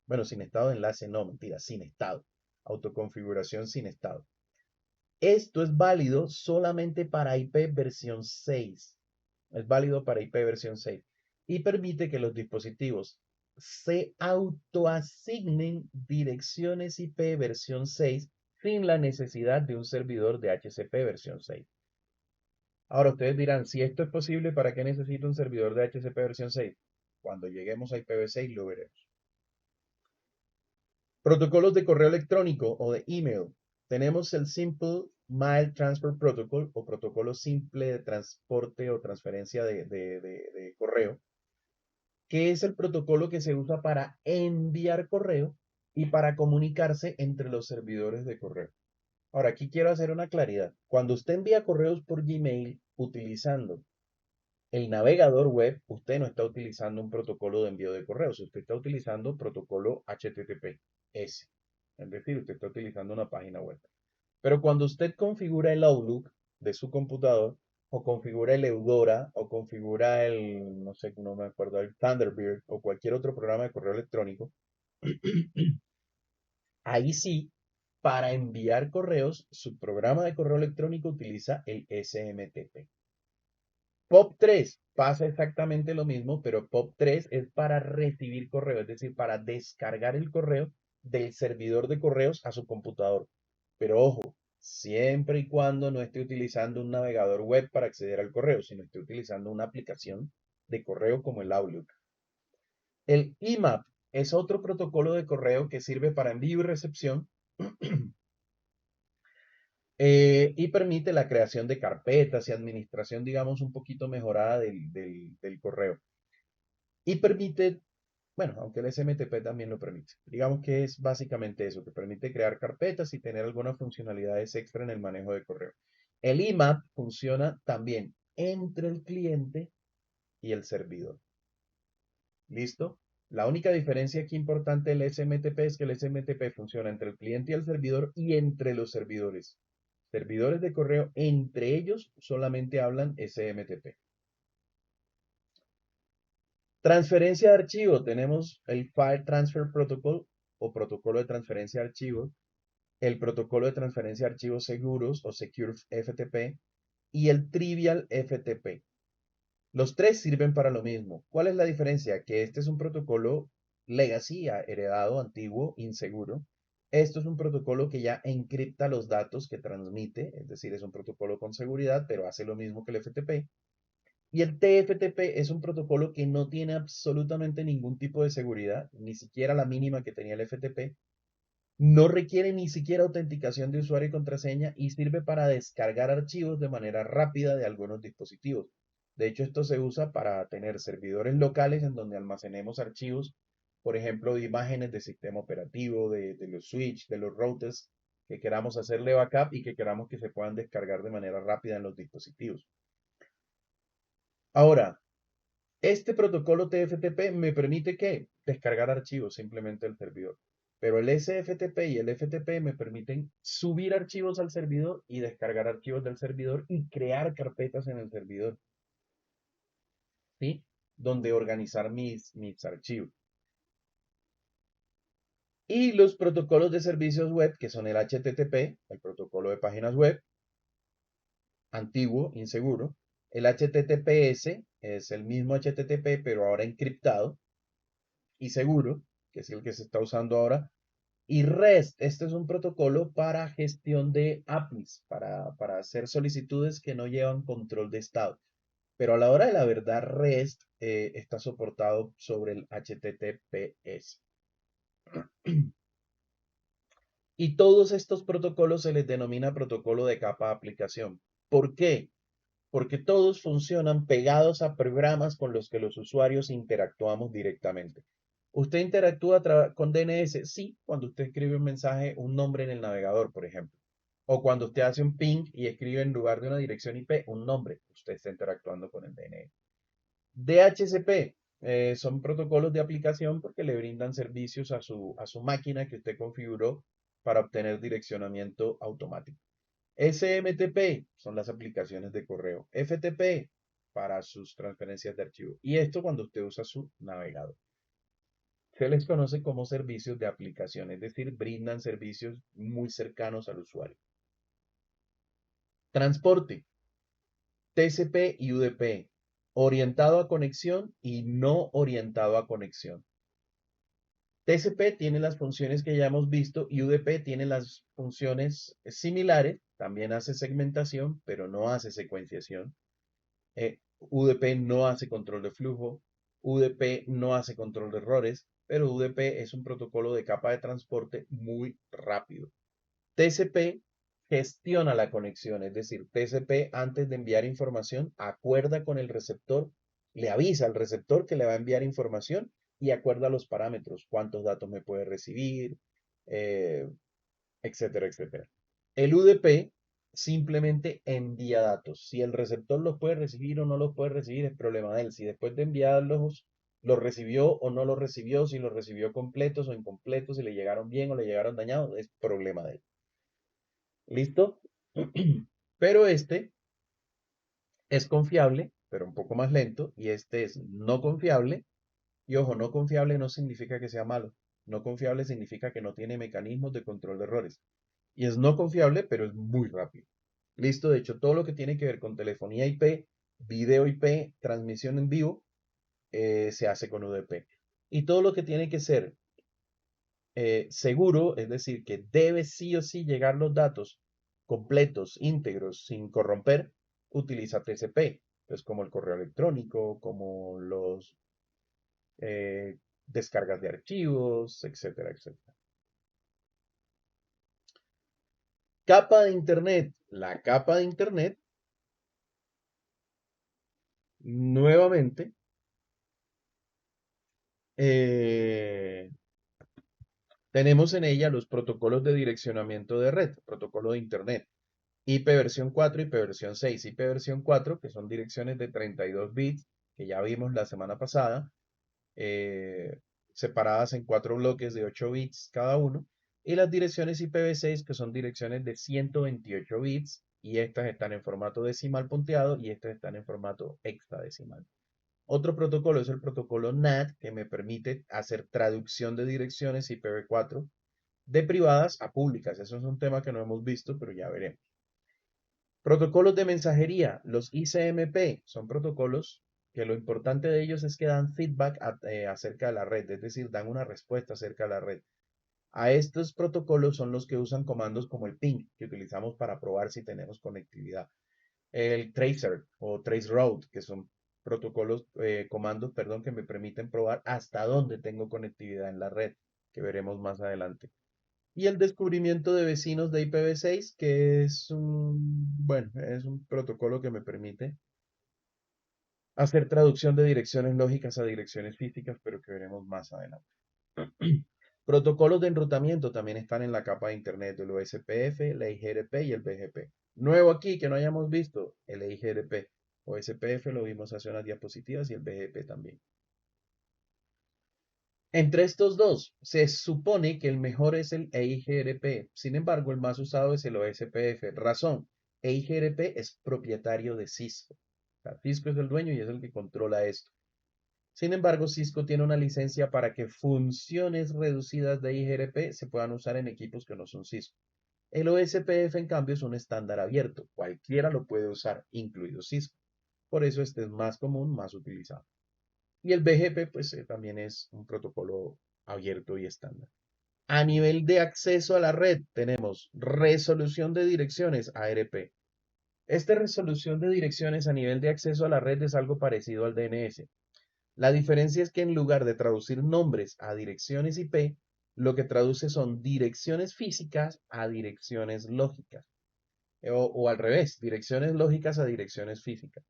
bueno, sin estado de enlace, no, mentira, sin estado. Autoconfiguración sin estado. Esto es válido solamente para IP versión 6. Es válido para IP versión 6. Y permite que los dispositivos se autoasignen direcciones IP versión 6 sin la necesidad de un servidor de DHCP versión 6. Ahora ustedes dirán, si esto es posible, ¿para qué necesito un servidor de DHCP versión 6? Cuando lleguemos a IPv6 lo veremos. Protocolos de correo electrónico o de email. Tenemos el Simple Mail Transfer Protocol o protocolo simple de transporte o transferencia de correo, que es el protocolo que se usa para enviar correo y para comunicarse entre los servidores de correo. Ahora, aquí quiero hacer una claridad. Cuando usted envía correos por Gmail utilizando El navegador web, usted no está utilizando un protocolo de envío de correos, usted está utilizando protocolo HTTPS. Es decir, usted está utilizando una página web. Pero cuando usted configura el Outlook de su computador, o configura el Eudora, o configura el, no sé, no me acuerdo, el Thunderbird, o cualquier otro programa de correo electrónico, ahí sí, para enviar correos, su programa de correo electrónico utiliza el SMTP. POP3 pasa exactamente lo mismo, pero POP3 es para recibir correo, es decir, para descargar el correo del servidor de correos a su computador. Pero ojo, siempre y cuando no esté utilizando un navegador web para acceder al correo, sino esté utilizando una aplicación de correo como el Outlook. El IMAP es otro protocolo de correo que sirve para envío y recepción y permite la creación de carpetas y administración, digamos, un poquito mejorada del correo. Y permite, bueno, aunque el SMTP también lo permite. Digamos que es básicamente eso, que permite crear carpetas y tener algunas funcionalidades extra en el manejo de correo. El IMAP funciona también entre el cliente y el servidor. ¿Listo? La única diferencia aquí importante del SMTP es que el SMTP funciona entre el cliente y el servidor y entre los servidores. Servidores de correo, entre ellos solamente hablan SMTP. Transferencia de archivo. Tenemos el File Transfer Protocol o protocolo de transferencia de archivos, el protocolo de transferencia de archivos seguros o Secure FTP y el Trivial FTP. Los tres sirven para lo mismo. ¿Cuál es la diferencia? Que este es un protocolo legacy, heredado, antiguo, inseguro. Esto es un protocolo que ya encripta los datos que transmite, es decir, es un protocolo con seguridad, pero hace lo mismo que el FTP. Y el TFTP es un protocolo que no tiene absolutamente ningún tipo de seguridad, ni siquiera la mínima que tenía el FTP. No requiere ni siquiera autenticación de usuario y contraseña y sirve para descargar archivos de manera rápida de algunos dispositivos. De hecho, esto se usa para tener servidores locales en donde almacenemos archivos, por ejemplo, de imágenes de sistema operativo, de los switch, de los routers, que queramos hacerle backup y que queramos que se puedan descargar de manera rápida en los dispositivos. Ahora, este protocolo TFTP me permite que descargar archivos simplemente del servidor. Pero el SFTP y el FTP me permiten subir archivos al servidor y descargar archivos del servidor y crear carpetas en el servidor, ¿sí? Donde organizar mis archivos. Y los protocolos de servicios web, que son el HTTP, el protocolo de páginas web, antiguo, inseguro. El HTTPS es el mismo HTTP, pero ahora encriptado y seguro, que es el que se está usando ahora. Y REST, este es un protocolo para gestión de APIs, para hacer solicitudes que no llevan control de estado. Pero a la hora de la verdad, REST está soportado sobre el HTTPS. Y todos estos protocolos se les denomina protocolo de capa de aplicación. ¿Por qué? Porque todos funcionan pegados a programas con los que los usuarios interactuamos directamente. ¿Usted interactúa con DNS? Sí, cuando usted escribe un mensaje, un nombre en el navegador, por ejemplo. O cuando usted hace un ping y escribe en lugar de una dirección IP un nombre, usted está interactuando con el DNS. DHCP son protocolos de aplicación porque le brindan servicios a su máquina que usted configuró para obtener direccionamiento automático. SMTP son las aplicaciones de correo. FTP para sus transferencias de archivo. Y esto cuando usted usa su navegador. Se les conoce como servicios de aplicación, es decir, brindan servicios muy cercanos al usuario. Transporte, TCP y UDP, orientado a conexión y no orientado a conexión. TCP tiene las funciones que ya hemos visto y UDP tiene las funciones similares, también hace segmentación, pero no hace secuenciación. UDP no hace control de flujo, UDP no hace control de errores, pero UDP es un protocolo de capa de transporte muy rápido. TCP gestiona la conexión, es decir, TCP antes de enviar información acuerda con el receptor, le avisa al receptor que le va a enviar información y acuerda los parámetros, cuántos datos me puede recibir, etcétera, etcétera. El UDP simplemente envía datos. Si el receptor los puede recibir o no los puede recibir es problema de él. Si después de enviarlos los recibió o no los recibió, si los recibió completos o incompletos, si le llegaron bien o le llegaron dañados, es problema de él. ¿Listo? Pero este es confiable, pero un poco más lento, y este es no confiable. Y ojo, no confiable no significa que sea malo. No confiable significa que no tiene mecanismos de control de errores. Y es no confiable, pero es muy rápido. Listo, de hecho, todo lo que tiene que ver con telefonía IP, video IP, transmisión en vivo, se hace con UDP. Y todo lo que tiene que ser seguro, es decir, que debe sí o sí llegar los datos completos, íntegros, sin corromper, utiliza TCP. Pues como el correo electrónico, como los descargas de archivos, etcétera, etcétera. Capa de Internet. La capa de Internet, nuevamente, tenemos en ella los protocolos de direccionamiento de red, protocolo de Internet, IP versión 4, IP versión 6, IP versión 4, que son direcciones de 32 bits, que ya vimos la semana pasada, separadas en 4 bloques de 8 bits cada uno, y las direcciones IPv6, que son direcciones de 128 bits, y estas están en formato decimal punteado y estas están en formato hexadecimal. Otro protocolo es el protocolo NAT, que me permite hacer traducción de direcciones IPv4 de privadas a públicas. Eso es un tema que no hemos visto, pero ya veremos. Protocolos de mensajería, los ICMP, son protocolos que lo importante de ellos es que dan feedback acerca de la red, es decir, dan una respuesta acerca de la red. A estos protocolos son los que usan comandos como el ping, que utilizamos para probar si tenemos conectividad. El tracer o traceroute, que son protocolos, comandos, perdón, que me permiten probar hasta dónde tengo conectividad en la red, que veremos más adelante. Y el descubrimiento de vecinos de IPv6, que es es un protocolo que me permite hacer traducción de direcciones lógicas a direcciones físicas, pero que veremos más adelante. Protocolos de enrutamiento también están en la capa de Internet, el OSPF, la IGRP y el BGP. Nuevo aquí que no hayamos visto, el IGRP. OSPF lo vimos hace unas diapositivas y el BGP también. Entre estos dos, se supone que el mejor es el EIGRP. Sin embargo, el más usado es el OSPF. Razón, EIGRP es propietario de Cisco. O sea, Cisco es el dueño y es el que controla esto. Sin embargo, Cisco tiene una licencia para que funciones reducidas de IGRP se puedan usar en equipos que no son Cisco. El OSPF, en cambio, es un estándar abierto. Cualquiera lo puede usar, incluido Cisco. Por eso este es más común, más utilizado. Y el BGP, pues también es un protocolo abierto y estándar. A nivel de acceso a la red, tenemos resolución de direcciones, ARP. Esta resolución de direcciones a nivel de acceso a la red es algo parecido al DNS. La diferencia es que en lugar de traducir nombres a direcciones IP, lo que traduce son direcciones físicas a direcciones lógicas. O al revés, direcciones lógicas a direcciones físicas.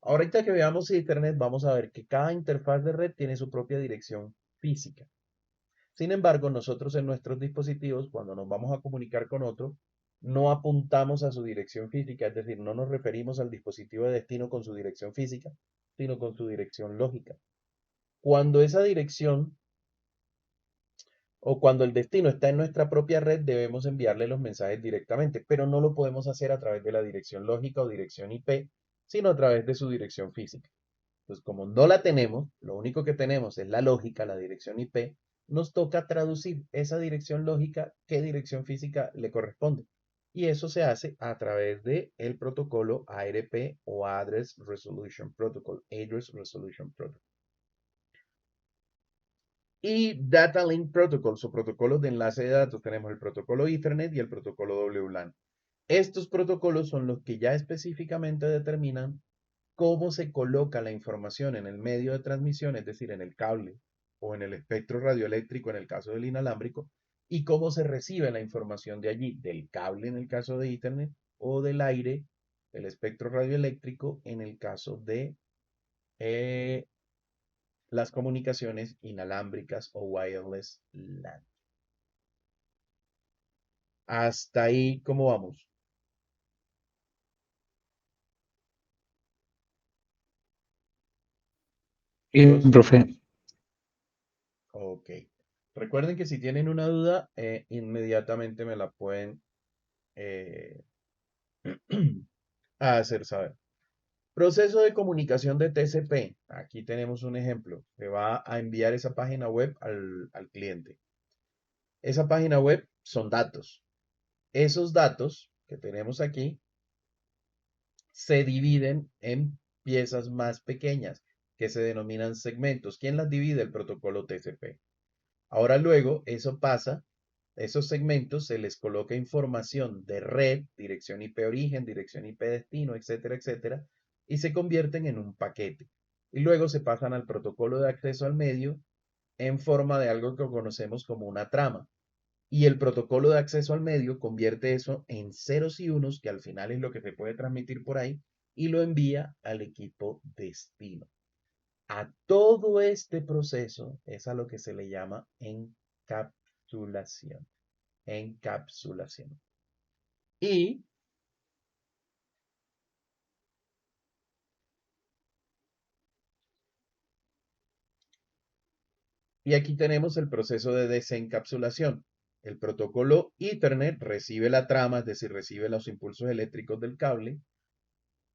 Ahorita que veamos Internet, vamos a ver que cada interfaz de red tiene su propia dirección física. Sin embargo, nosotros en nuestros dispositivos, cuando nos vamos a comunicar con otro, no apuntamos a su dirección física, es decir, no nos referimos al dispositivo de destino con su dirección física, sino con su dirección lógica. Cuando esa dirección o cuando el destino está en nuestra propia red, debemos enviarle los mensajes directamente, pero no lo podemos hacer a través de la dirección lógica o dirección IP, sino a través de su dirección física. Entonces, como no la tenemos, lo único que tenemos es la lógica, la dirección IP, nos toca traducir esa dirección lógica, qué dirección física le corresponde. Y eso se hace a través de el protocolo ARP o Address Resolution Protocol, Address Resolution Protocol. Y Data Link Protocols o protocolos de enlace de datos. Tenemos el protocolo Ethernet y el protocolo WLAN. Estos protocolos son los que ya específicamente determinan cómo se coloca la información en el medio de transmisión, es decir, en el cable o en el espectro radioeléctrico en el caso del inalámbrico, y cómo se recibe la información de allí, del cable en el caso de Ethernet o del aire, del espectro radioeléctrico en el caso de las comunicaciones inalámbricas o wireless LAN. Hasta ahí, ¿cómo vamos? Chicos, Profe, ok. Recuerden que si tienen una duda, inmediatamente me la pueden eh, hacer saber. Proceso de comunicación de TCP. Aquí tenemos un ejemplo. Le va a enviar esa página web al cliente. Esa página web son datos. Esos datos que tenemos aquí se dividen en piezas más pequeñas que se denominan segmentos. ¿Quién las divide? El protocolo TCP. Ahora luego eso pasa, esos segmentos se les coloca información de red, dirección IP origen, dirección IP destino, etcétera, etcétera, y se convierten en un paquete. Y luego se pasan al protocolo de acceso al medio en forma de algo que conocemos como una trama. Y el protocolo de acceso al medio convierte eso en ceros y unos, que al final es lo que se puede transmitir por ahí, y lo envía al equipo destino. A todo este proceso es a lo que se le llama encapsulación. Encapsulación. Y, y aquí tenemos el proceso de desencapsulación. El protocolo Ethernet recibe la trama, es decir, recibe los impulsos eléctricos del cable,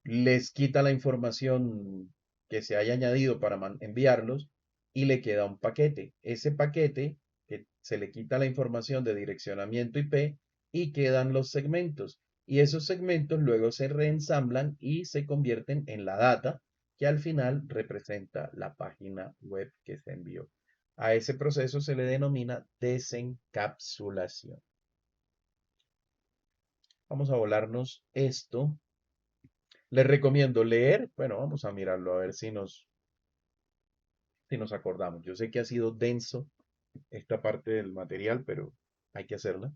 les quita la información que se haya añadido para enviarlos y le queda un paquete. Ese paquete que se le quita la información de direccionamiento IP y quedan los segmentos. Y esos segmentos luego se reensamblan y se convierten en la data que al final representa la página web que se envió. A ese proceso se le denomina desencapsulación. Vamos a volarnos esto. Les recomiendo leer, bueno, vamos a mirarlo a ver si nos acordamos. Yo sé que ha sido denso esta parte del material, pero hay que hacerla.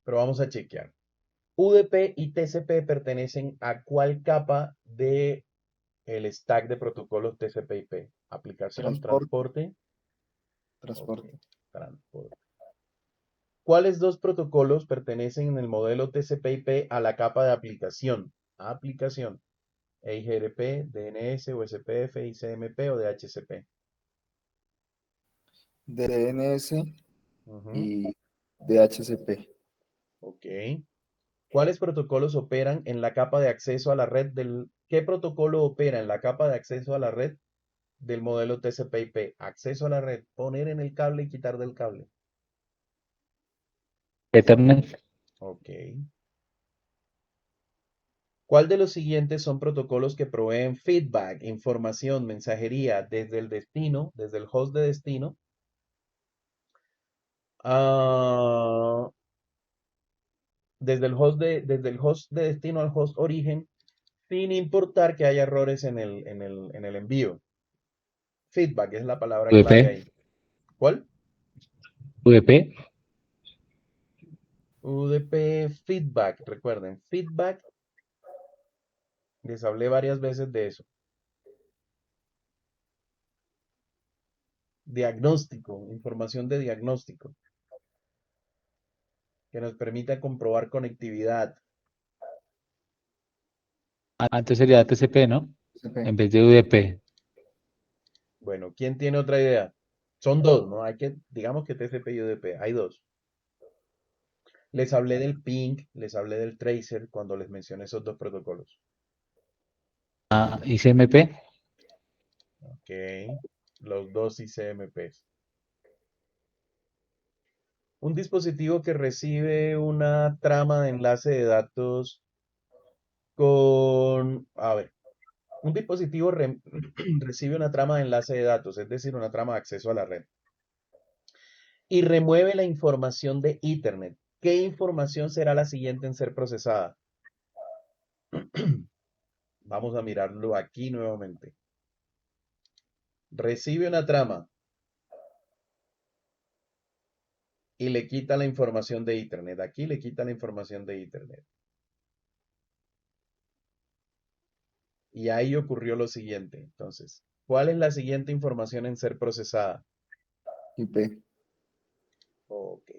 Pero vamos a chequear. UDP y TCP pertenecen a cuál capa de el stack de protocolos TCP/IP. Aplicación, Transporte, transporte. Ok, transporte. transporte. ¿Cuáles dos protocolos pertenecen en el modelo TCP/IP a la capa de aplicación? Aplicación. EIGRP, DNS, USPF, ICMP o DHCP. DNS Ujú, y DHCP. ok. ¿Cuáles protocolos operan en la capa de acceso a la red del... ¿Qué protocolo opera en la capa de acceso a la red del modelo TCP/IP? Acceso a la red, poner en el cable y quitar del cable. Ethernet, Ok. ¿Cuál de los siguientes son protocolos que proveen feedback, información, mensajería desde el destino, desde el host de destino, ah, desde el host de destino al host origen, sin importar que haya errores en el envío? Feedback es la palabra clave UDP, ahí. ¿Cuál? UDP, UDP feedback, recuerden, feedback, les hablé varias veces de eso. Diagnóstico, información de diagnóstico, que nos permita comprobar conectividad. antes sería TCP, ¿no? TCP. En vez de UDP. Bueno, ¿quién tiene otra idea? Son dos, ¿no? Digamos que TCP y UDP, hay dos. Les hablé del ping, les hablé del tracer cuando les mencioné esos dos protocolos. Ah, ICMP, Ok, los dos ICMPs. Un dispositivo que recibe una trama de enlace de datos a ver, un dispositivo recibe una trama de enlace de datos, es decir, una trama de acceso a la red, y remueve la información de Ethernet. ¿Qué información será la siguiente en ser procesada? Vamos a mirarlo aquí nuevamente. Recibe una trama y le quita la información de Ethernet. Aquí le quita la información de Ethernet. Y ahí ocurrió lo siguiente. Entonces, ¿cuál es la siguiente información en ser procesada? IP. Ok.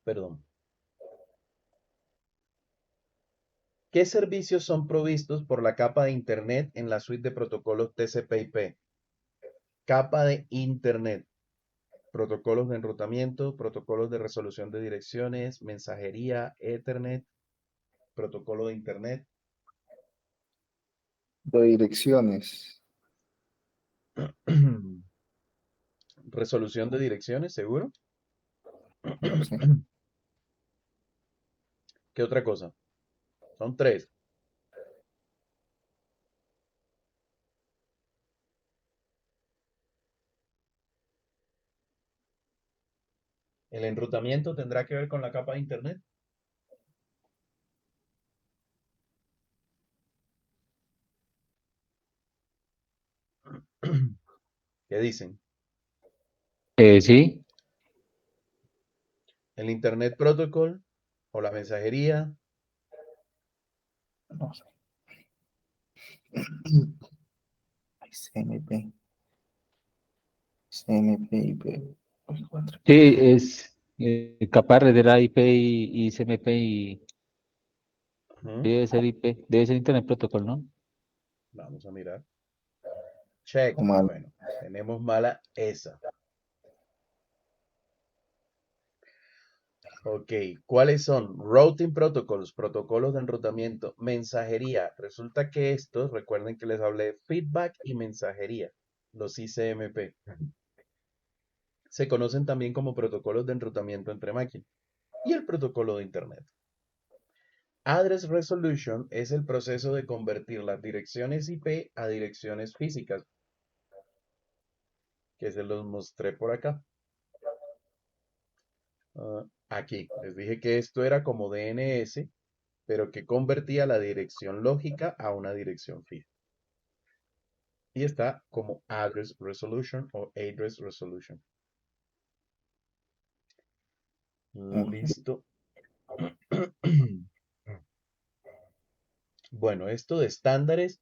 Perdón. ¿Qué servicios son provistos por la capa de Internet en la suite de protocolos TCP/IP? Capa de Internet. Protocolos de enrutamiento, protocolos de resolución de direcciones, mensajería, Ethernet, protocolo de Internet. De direcciones. Resolución de direcciones, ¿seguro? No sé. ¿Qué otra cosa? Son tres. ¿El enrutamiento tendrá que ver con la capa de Internet? ¿Qué dicen? Sí, ¿El Internet Protocol o la mensajería? No sé. CMP. CMP, IP. Uy, cuatro. sí, es capaz de la IP y CMP y Ujú. debe ser IP, debe ser Internet Protocol, ¿no? Vamos a mirar. Check. O mal. Bueno, tenemos mala esa. Ok, ¿cuáles son? Routing protocols, protocolos de enrutamiento, mensajería. Resulta que estos, recuerden que les hablé de feedback y mensajería, los ICMP. Se conocen también como protocolos de enrutamiento entre máquinas y el protocolo de Internet. Address Resolution es el proceso de convertir las direcciones IP a direcciones físicas, que se los mostré por acá. Aquí, les dije que esto era como DNS, pero que convertía la dirección lógica a una dirección física. Y está como Address Resolution o Address Resolution. Ok. Listo. Bueno, esto de estándares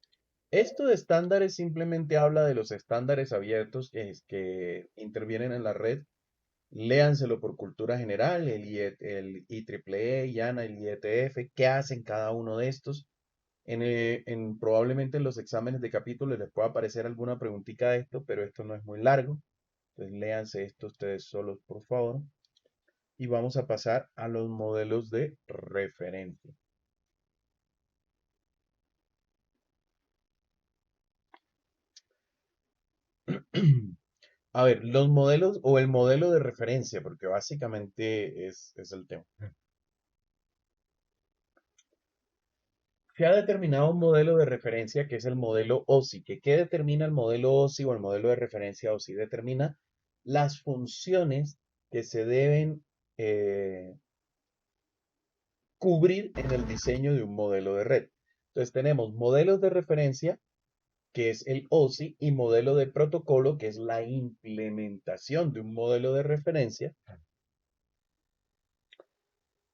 simplemente habla de los estándares abiertos que intervienen en la red. Léanselo por cultura general, el IEEE, IANA, el IETF, qué hacen cada uno de estos. Probablemente en los exámenes de capítulo les pueda aparecer alguna preguntita de esto, pero esto no es muy largo. Entonces léanse esto ustedes solos, por favor. Y vamos a pasar a los modelos de referencia. A ver, los modelos o el modelo de referencia, porque básicamente es el tema. Se ha determinado un modelo de referencia que es el modelo OSI. ¿Qué determina el modelo OSI o el modelo de referencia OSI? Determina las funciones que se deben cubrir en el diseño de un modelo de red. Entonces tenemos modelos de referencia, que es el OSI, y modelo de protocolo, que es la implementación de un modelo de referencia,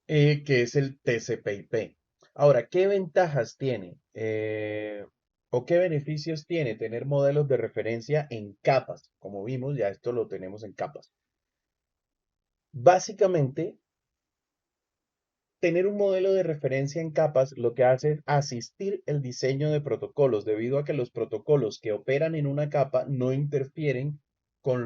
que es el TCP/IP. Ahora, ¿qué ventajas tiene o qué beneficios tiene tener modelos de referencia en capas? Como vimos, ya esto lo tenemos en capas. Básicamente, tener un modelo de referencia en capas lo que hace es asistir el diseño de protocolos, debido a que los protocolos que operan en una capa no interfieren con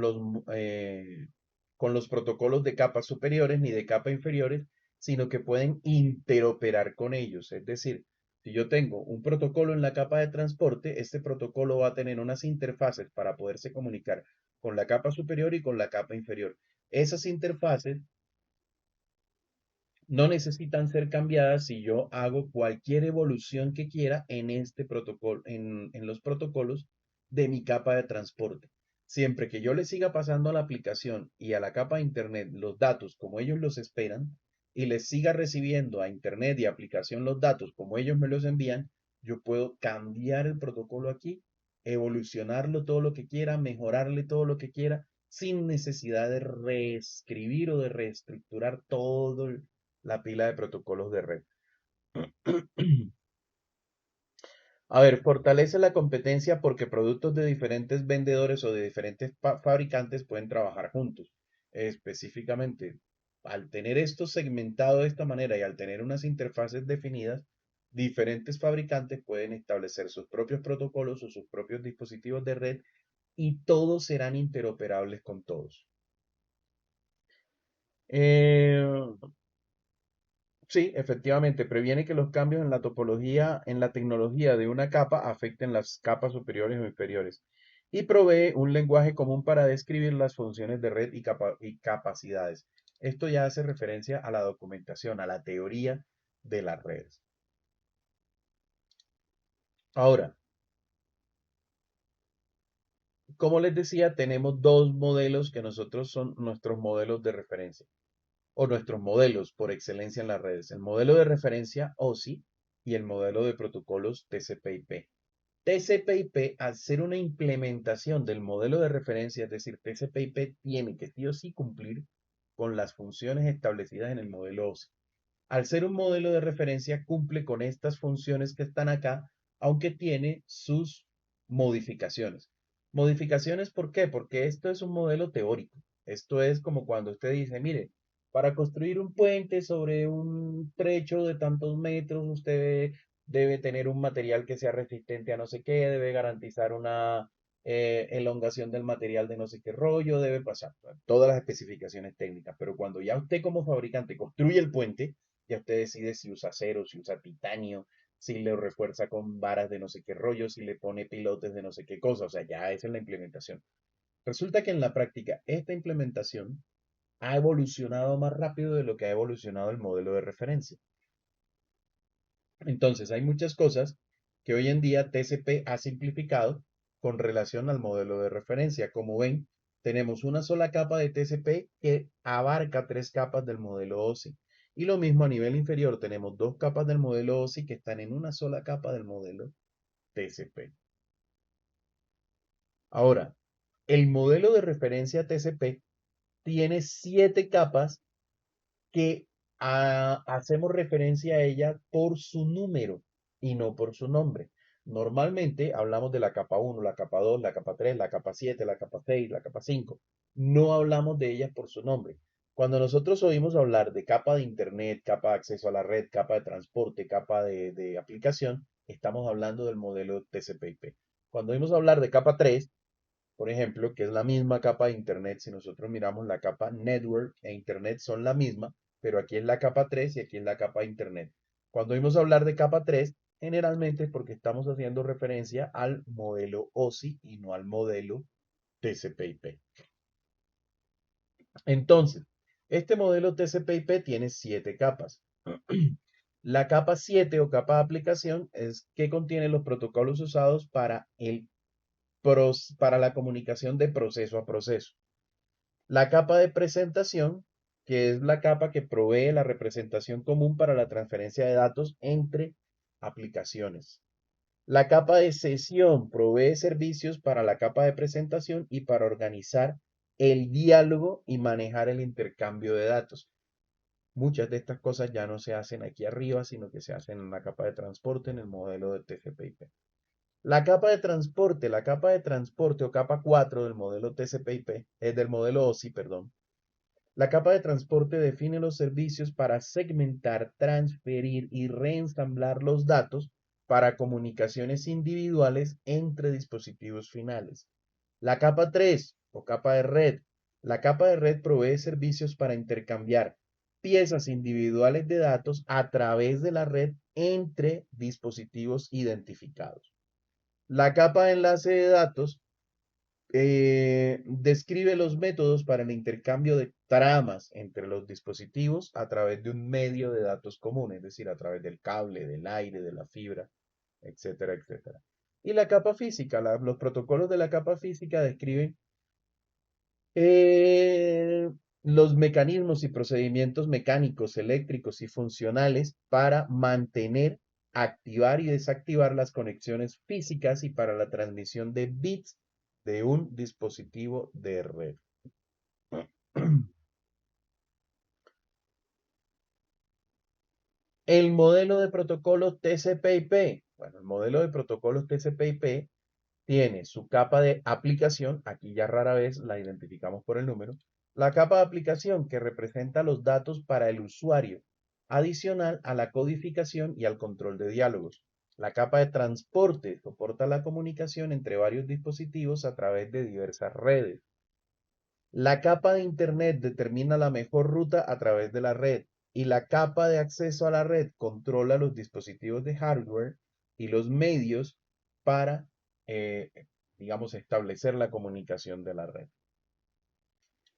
con los protocolos de capas superiores ni de capa inferiores, sino que pueden interoperar con ellos. Es decir, si yo tengo un protocolo en la capa de transporte, este protocolo va a tener unas interfaces para poderse comunicar con la capa superior y con la capa inferior. Esas interfaces no necesitan ser cambiadas si yo hago cualquier evolución que quiera en este protocolo, en los protocolos de mi capa de transporte. Siempre que yo le siga pasando a la aplicación y a la capa de Internet los datos como ellos los esperan y les siga recibiendo a Internet y aplicación los datos como ellos me los envían, yo puedo cambiar el protocolo aquí, evolucionarlo todo lo que quiera, mejorarle todo lo que quiera, sin necesidad de reescribir o de reestructurar todo la pila de protocolos de red. A ver, fortalece la competencia porque productos de diferentes vendedores o de diferentes fabricantes pueden trabajar juntos. Específicamente, al tener esto segmentado de esta manera y al tener unas interfaces definidas, Diferentes fabricantes pueden establecer sus propios protocolos o sus propios dispositivos de red y todos serán interoperables con todos. Sí, efectivamente, previene que los cambios en la topología, en la tecnología de una capa afecten las capas superiores o inferiores y provee un lenguaje común para describir las funciones de red y capacidades. Esto ya hace referencia a la documentación, a la teoría de las redes. Ahora, como les decía, tenemos dos modelos que nosotros son nuestros modelos de referencia o nuestros modelos por excelencia en las redes. El modelo de referencia OSI y el modelo de protocolos TCP/IP. TCP/IP, al ser una implementación del modelo de referencia, es decir, TCP/IP tiene que sí o sí cumplir con las funciones establecidas en el modelo OSI. Al ser un modelo de referencia, cumple con estas funciones que están acá, aunque tiene sus modificaciones. Modificaciones, ¿por qué? Porque esto es un modelo teórico. Esto es como cuando usted dice, mire, para construir un puente sobre un trecho de tantos metros, usted debe tener un material que sea resistente a no sé qué, debe garantizar una elongación del material de no sé qué rollo, debe pasar todas las especificaciones técnicas. Pero cuando ya usted como fabricante construye el puente, ya usted decide si usa acero, si usa titanio, si le refuerza con varas de no sé qué rollo, si le pone pilotes de no sé qué cosa. O sea, ya esa es la implementación. Resulta que en la práctica esta implementación ha evolucionado más rápido de lo que ha evolucionado el modelo de referencia. Entonces, hay muchas cosas que hoy en día TCP ha simplificado con relación al modelo de referencia. Como ven, tenemos una sola capa de TCP que abarca 3 capas del modelo OSI. Y lo mismo a nivel inferior, tenemos 2 capas del modelo OSI que están en una sola capa del modelo TCP. Ahora, el modelo de referencia TCP tiene 7 capas que hacemos referencia a ella por su número y no por su nombre. Normalmente hablamos de la capa 1, la capa 2, la capa 3, la capa 7, la capa 6, la capa 5. No hablamos de ellas por su nombre. Cuando nosotros oímos hablar de capa de Internet, capa de acceso a la red, capa de transporte, capa de aplicación, estamos hablando del modelo TCP/IP. Cuando oímos hablar de capa 3, por ejemplo, que es la misma capa de Internet, si nosotros miramos la capa Network e Internet son la misma, pero aquí es la capa 3 y aquí es la capa de Internet. Cuando oímos hablar de capa 3, generalmente es porque estamos haciendo referencia al modelo OSI y no al modelo TCP/IP. Entonces, este modelo TCP/IP tiene 7 capas. La capa 7 o capa de aplicación es que contiene los protocolos usados para la comunicación de proceso a proceso. La capa de presentación, que es la capa que provee la representación común para la transferencia de datos entre aplicaciones. La capa de sesión provee servicios para la capa de presentación y para organizar el diálogo y manejar el intercambio de datos. Muchas de estas cosas ya no se hacen aquí arriba, sino que se hacen en la capa de transporte en el modelo de TCP/IP. La capa de transporte o capa 4 del modelo TCP/IP, del modelo OSI, perdón. La capa de transporte define los servicios para segmentar, transferir y reensamblar los datos para comunicaciones individuales entre dispositivos finales. La capa 3 o capa de red. La capa de red provee servicios para intercambiar piezas individuales de datos a través de la red entre dispositivos identificados. La capa de enlace de datos describe los métodos para el intercambio de tramas entre los dispositivos a través de un medio de datos común, es decir, a través del cable, del aire, de la fibra, etcétera, etcétera. Y la capa física, los protocolos de la capa física describen los mecanismos y procedimientos mecánicos, eléctricos y funcionales para mantener, activar y desactivar las conexiones físicas y para la transmisión de bits de un dispositivo de red. El modelo de protocolos TCP/IP. Bueno, el modelo de protocolos TCP/IP tiene su capa de aplicación, aquí ya rara vez la identificamos por el número, la capa de aplicación que representa los datos para el usuario adicional a la codificación y al control de diálogos. La capa de transporte soporta la comunicación entre varios dispositivos a través de diversas redes. La capa de Internet determina la mejor ruta a través de la red y la capa de acceso a la red controla los dispositivos de hardware y los medios para, digamos, establecer la comunicación de la red.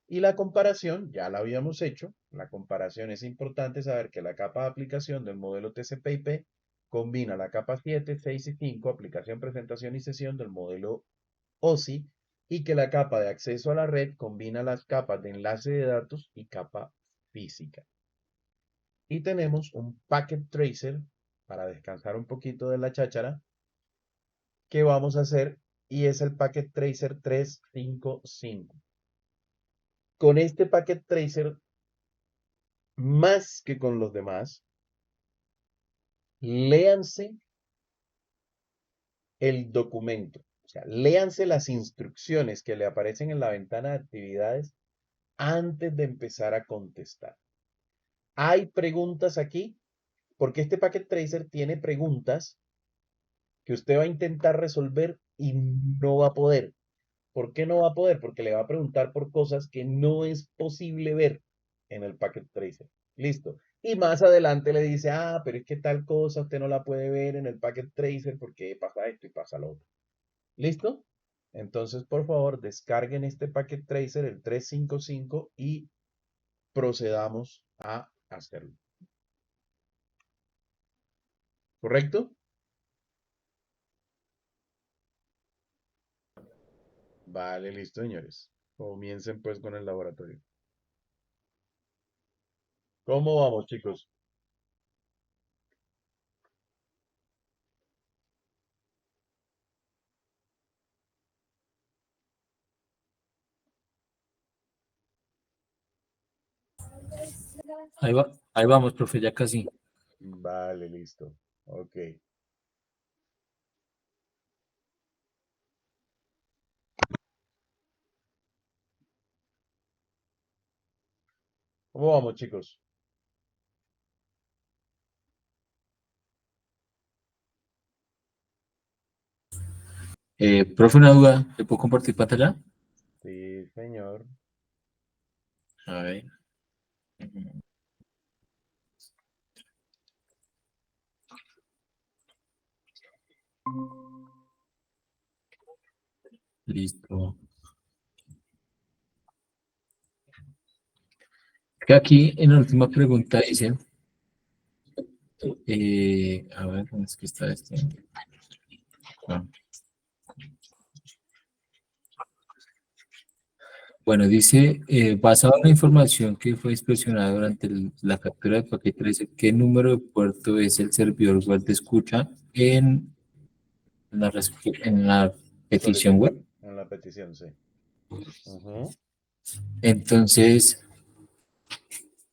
Y la comparación, ya la habíamos hecho. La comparación es importante saber que la capa de aplicación del modelo TCP/IP combina la capa 7, 6 y 5, aplicación, presentación y sesión del modelo OSI, y que la capa de acceso a la red combina las capas de enlace de datos y capa física. Y tenemos un packet tracer para descansar un poquito de la cháchara que vamos a hacer, y es el packet tracer 355. Con este packet tracer, más que con los demás, léanse el documento. O sea, léanse las instrucciones que le aparecen en la ventana de actividades antes de empezar a contestar. Hay preguntas aquí, porque este packet tracer tiene preguntas que usted va a intentar resolver y no va a poder. ¿Por qué no va a poder? Porque le va a preguntar por cosas que no es posible ver en el packet tracer. Listo. Y más adelante le dice, pero es que tal cosa usted no la puede ver en el packet tracer porque pasa esto y pasa lo otro. ¿Listo? Entonces, por favor, descarguen este packet tracer, el 355, y procedamos a hacerlo. ¿Correcto? Vale, listo, señores. Comiencen pues con el laboratorio. ¿Cómo vamos, chicos? Ahí vamos, profe, ya casi. Vale, listo. Ok. ¿Cómo vamos, chicos? Profe, una duda, ¿le puedo compartir pantalla? Sí, señor. A ver. Listo. Que aquí en la última pregunta dice, a ver, ¿dónde es que está este? Ah. Bueno, dice, basado en la información que fue expresionada durante la captura de paquete 13, ¿qué número de puerto es el servidor web de escucha en la petición web? En la petición, sí. Ujú. Entonces,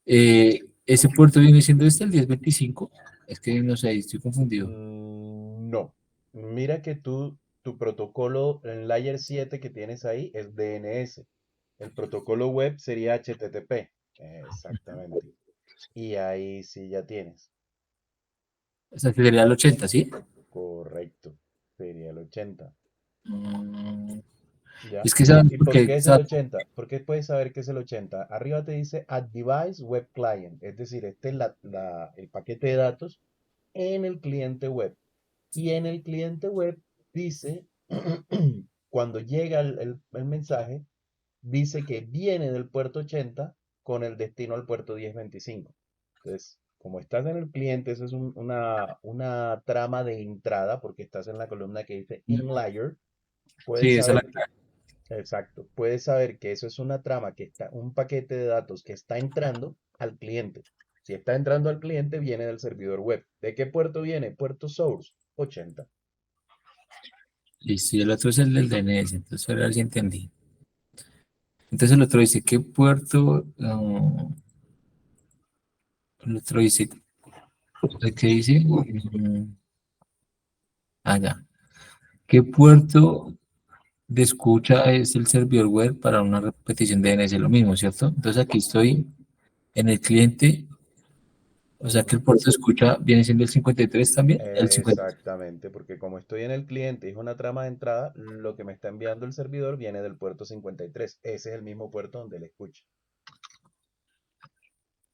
ese puerto viene siendo el 1025. Es que no sé, estoy confundido. No. Mira que tu protocolo en Layer 7 que tienes ahí es DNS. El protocolo web sería HTTP. Exactamente. Y ahí sí ya tienes. O sea, que sería el 80, ¿sí? Correcto. Sería el 80. Mm, ¿Ya? Es que saben ¿Y por porque qué es el 80? ¿Por qué puedes saber que es el 80? Arriba te dice Add Device Web Client. Es decir, este es el paquete de datos en el cliente web. Y en el cliente web dice, cuando llega el mensaje, dice que viene del puerto 80 con el destino al puerto 1025. Entonces, como estás en el cliente, eso es una trama de entrada, porque estás en la columna que dice inlayer. Puedes sí, esa es la saber que, exacto, puedes saber que eso es una trama un paquete de datos que está entrando al cliente. Si está entrando al cliente, viene del servidor web. ¿De qué puerto viene? Puerto source 80. Y si el otro es el del DNS, entonces a ver si entendí. Entonces el otro dice, ¿qué puerto? El otro dice, ¿qué dice? Ya. ¿Qué puerto de escucha es el servidor web para una repetición de DNS? Lo mismo, ¿cierto? Entonces aquí estoy en el cliente O sea que el puerto de escucha viene siendo el 53 también, el 50. Exactamente, porque como estoy en el cliente y es una trama de entrada, lo que me está enviando el servidor viene del puerto 53. Ese es el mismo puerto donde él escucha.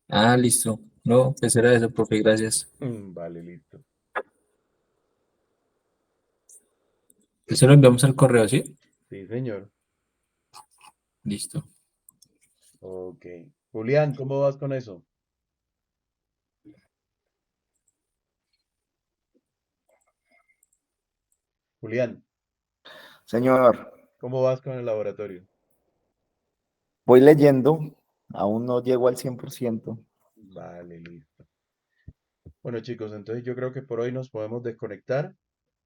Ah, listo. No, pues era eso, profe, gracias. Vale, listo. Eso lo enviamos al correo, ¿sí? Sí, señor. Listo. Ok. Julián, ¿cómo vas con eso? Julián, Señor, ¿cómo vas con el laboratorio? voy leyendo, aún no llego al 100%. Vale, listo. Bueno, chicos, entonces yo creo que por hoy nos podemos desconectar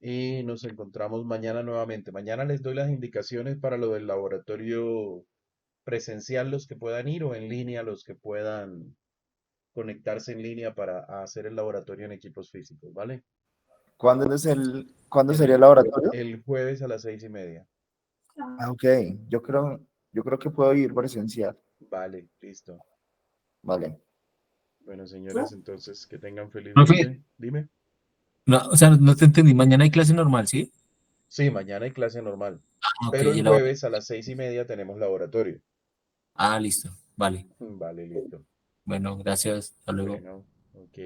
y nos encontramos mañana nuevamente. Mañana les doy las indicaciones para lo del laboratorio presencial, los que puedan ir, o en línea, los que puedan conectarse en línea para hacer el laboratorio en equipos físicos, ¿vale? ¿Cuándo sería el El, laboratorio? el jueves a las 6:30. Ah, ok, yo creo que puedo ir presencial. Vale, listo. Vale. Bueno, señores, entonces que tengan feliz Profe, noche. Dime. no, o sea, no te entendí. Mañana hay clase normal, ¿sí? Sí, mañana hay clase normal, Ah, ok, pero y el el laboratorio. jueves a las 6:30 tenemos laboratorio. Ah, listo. Vale. Vale, listo. Bueno, gracias. Hasta luego. Bueno, ok.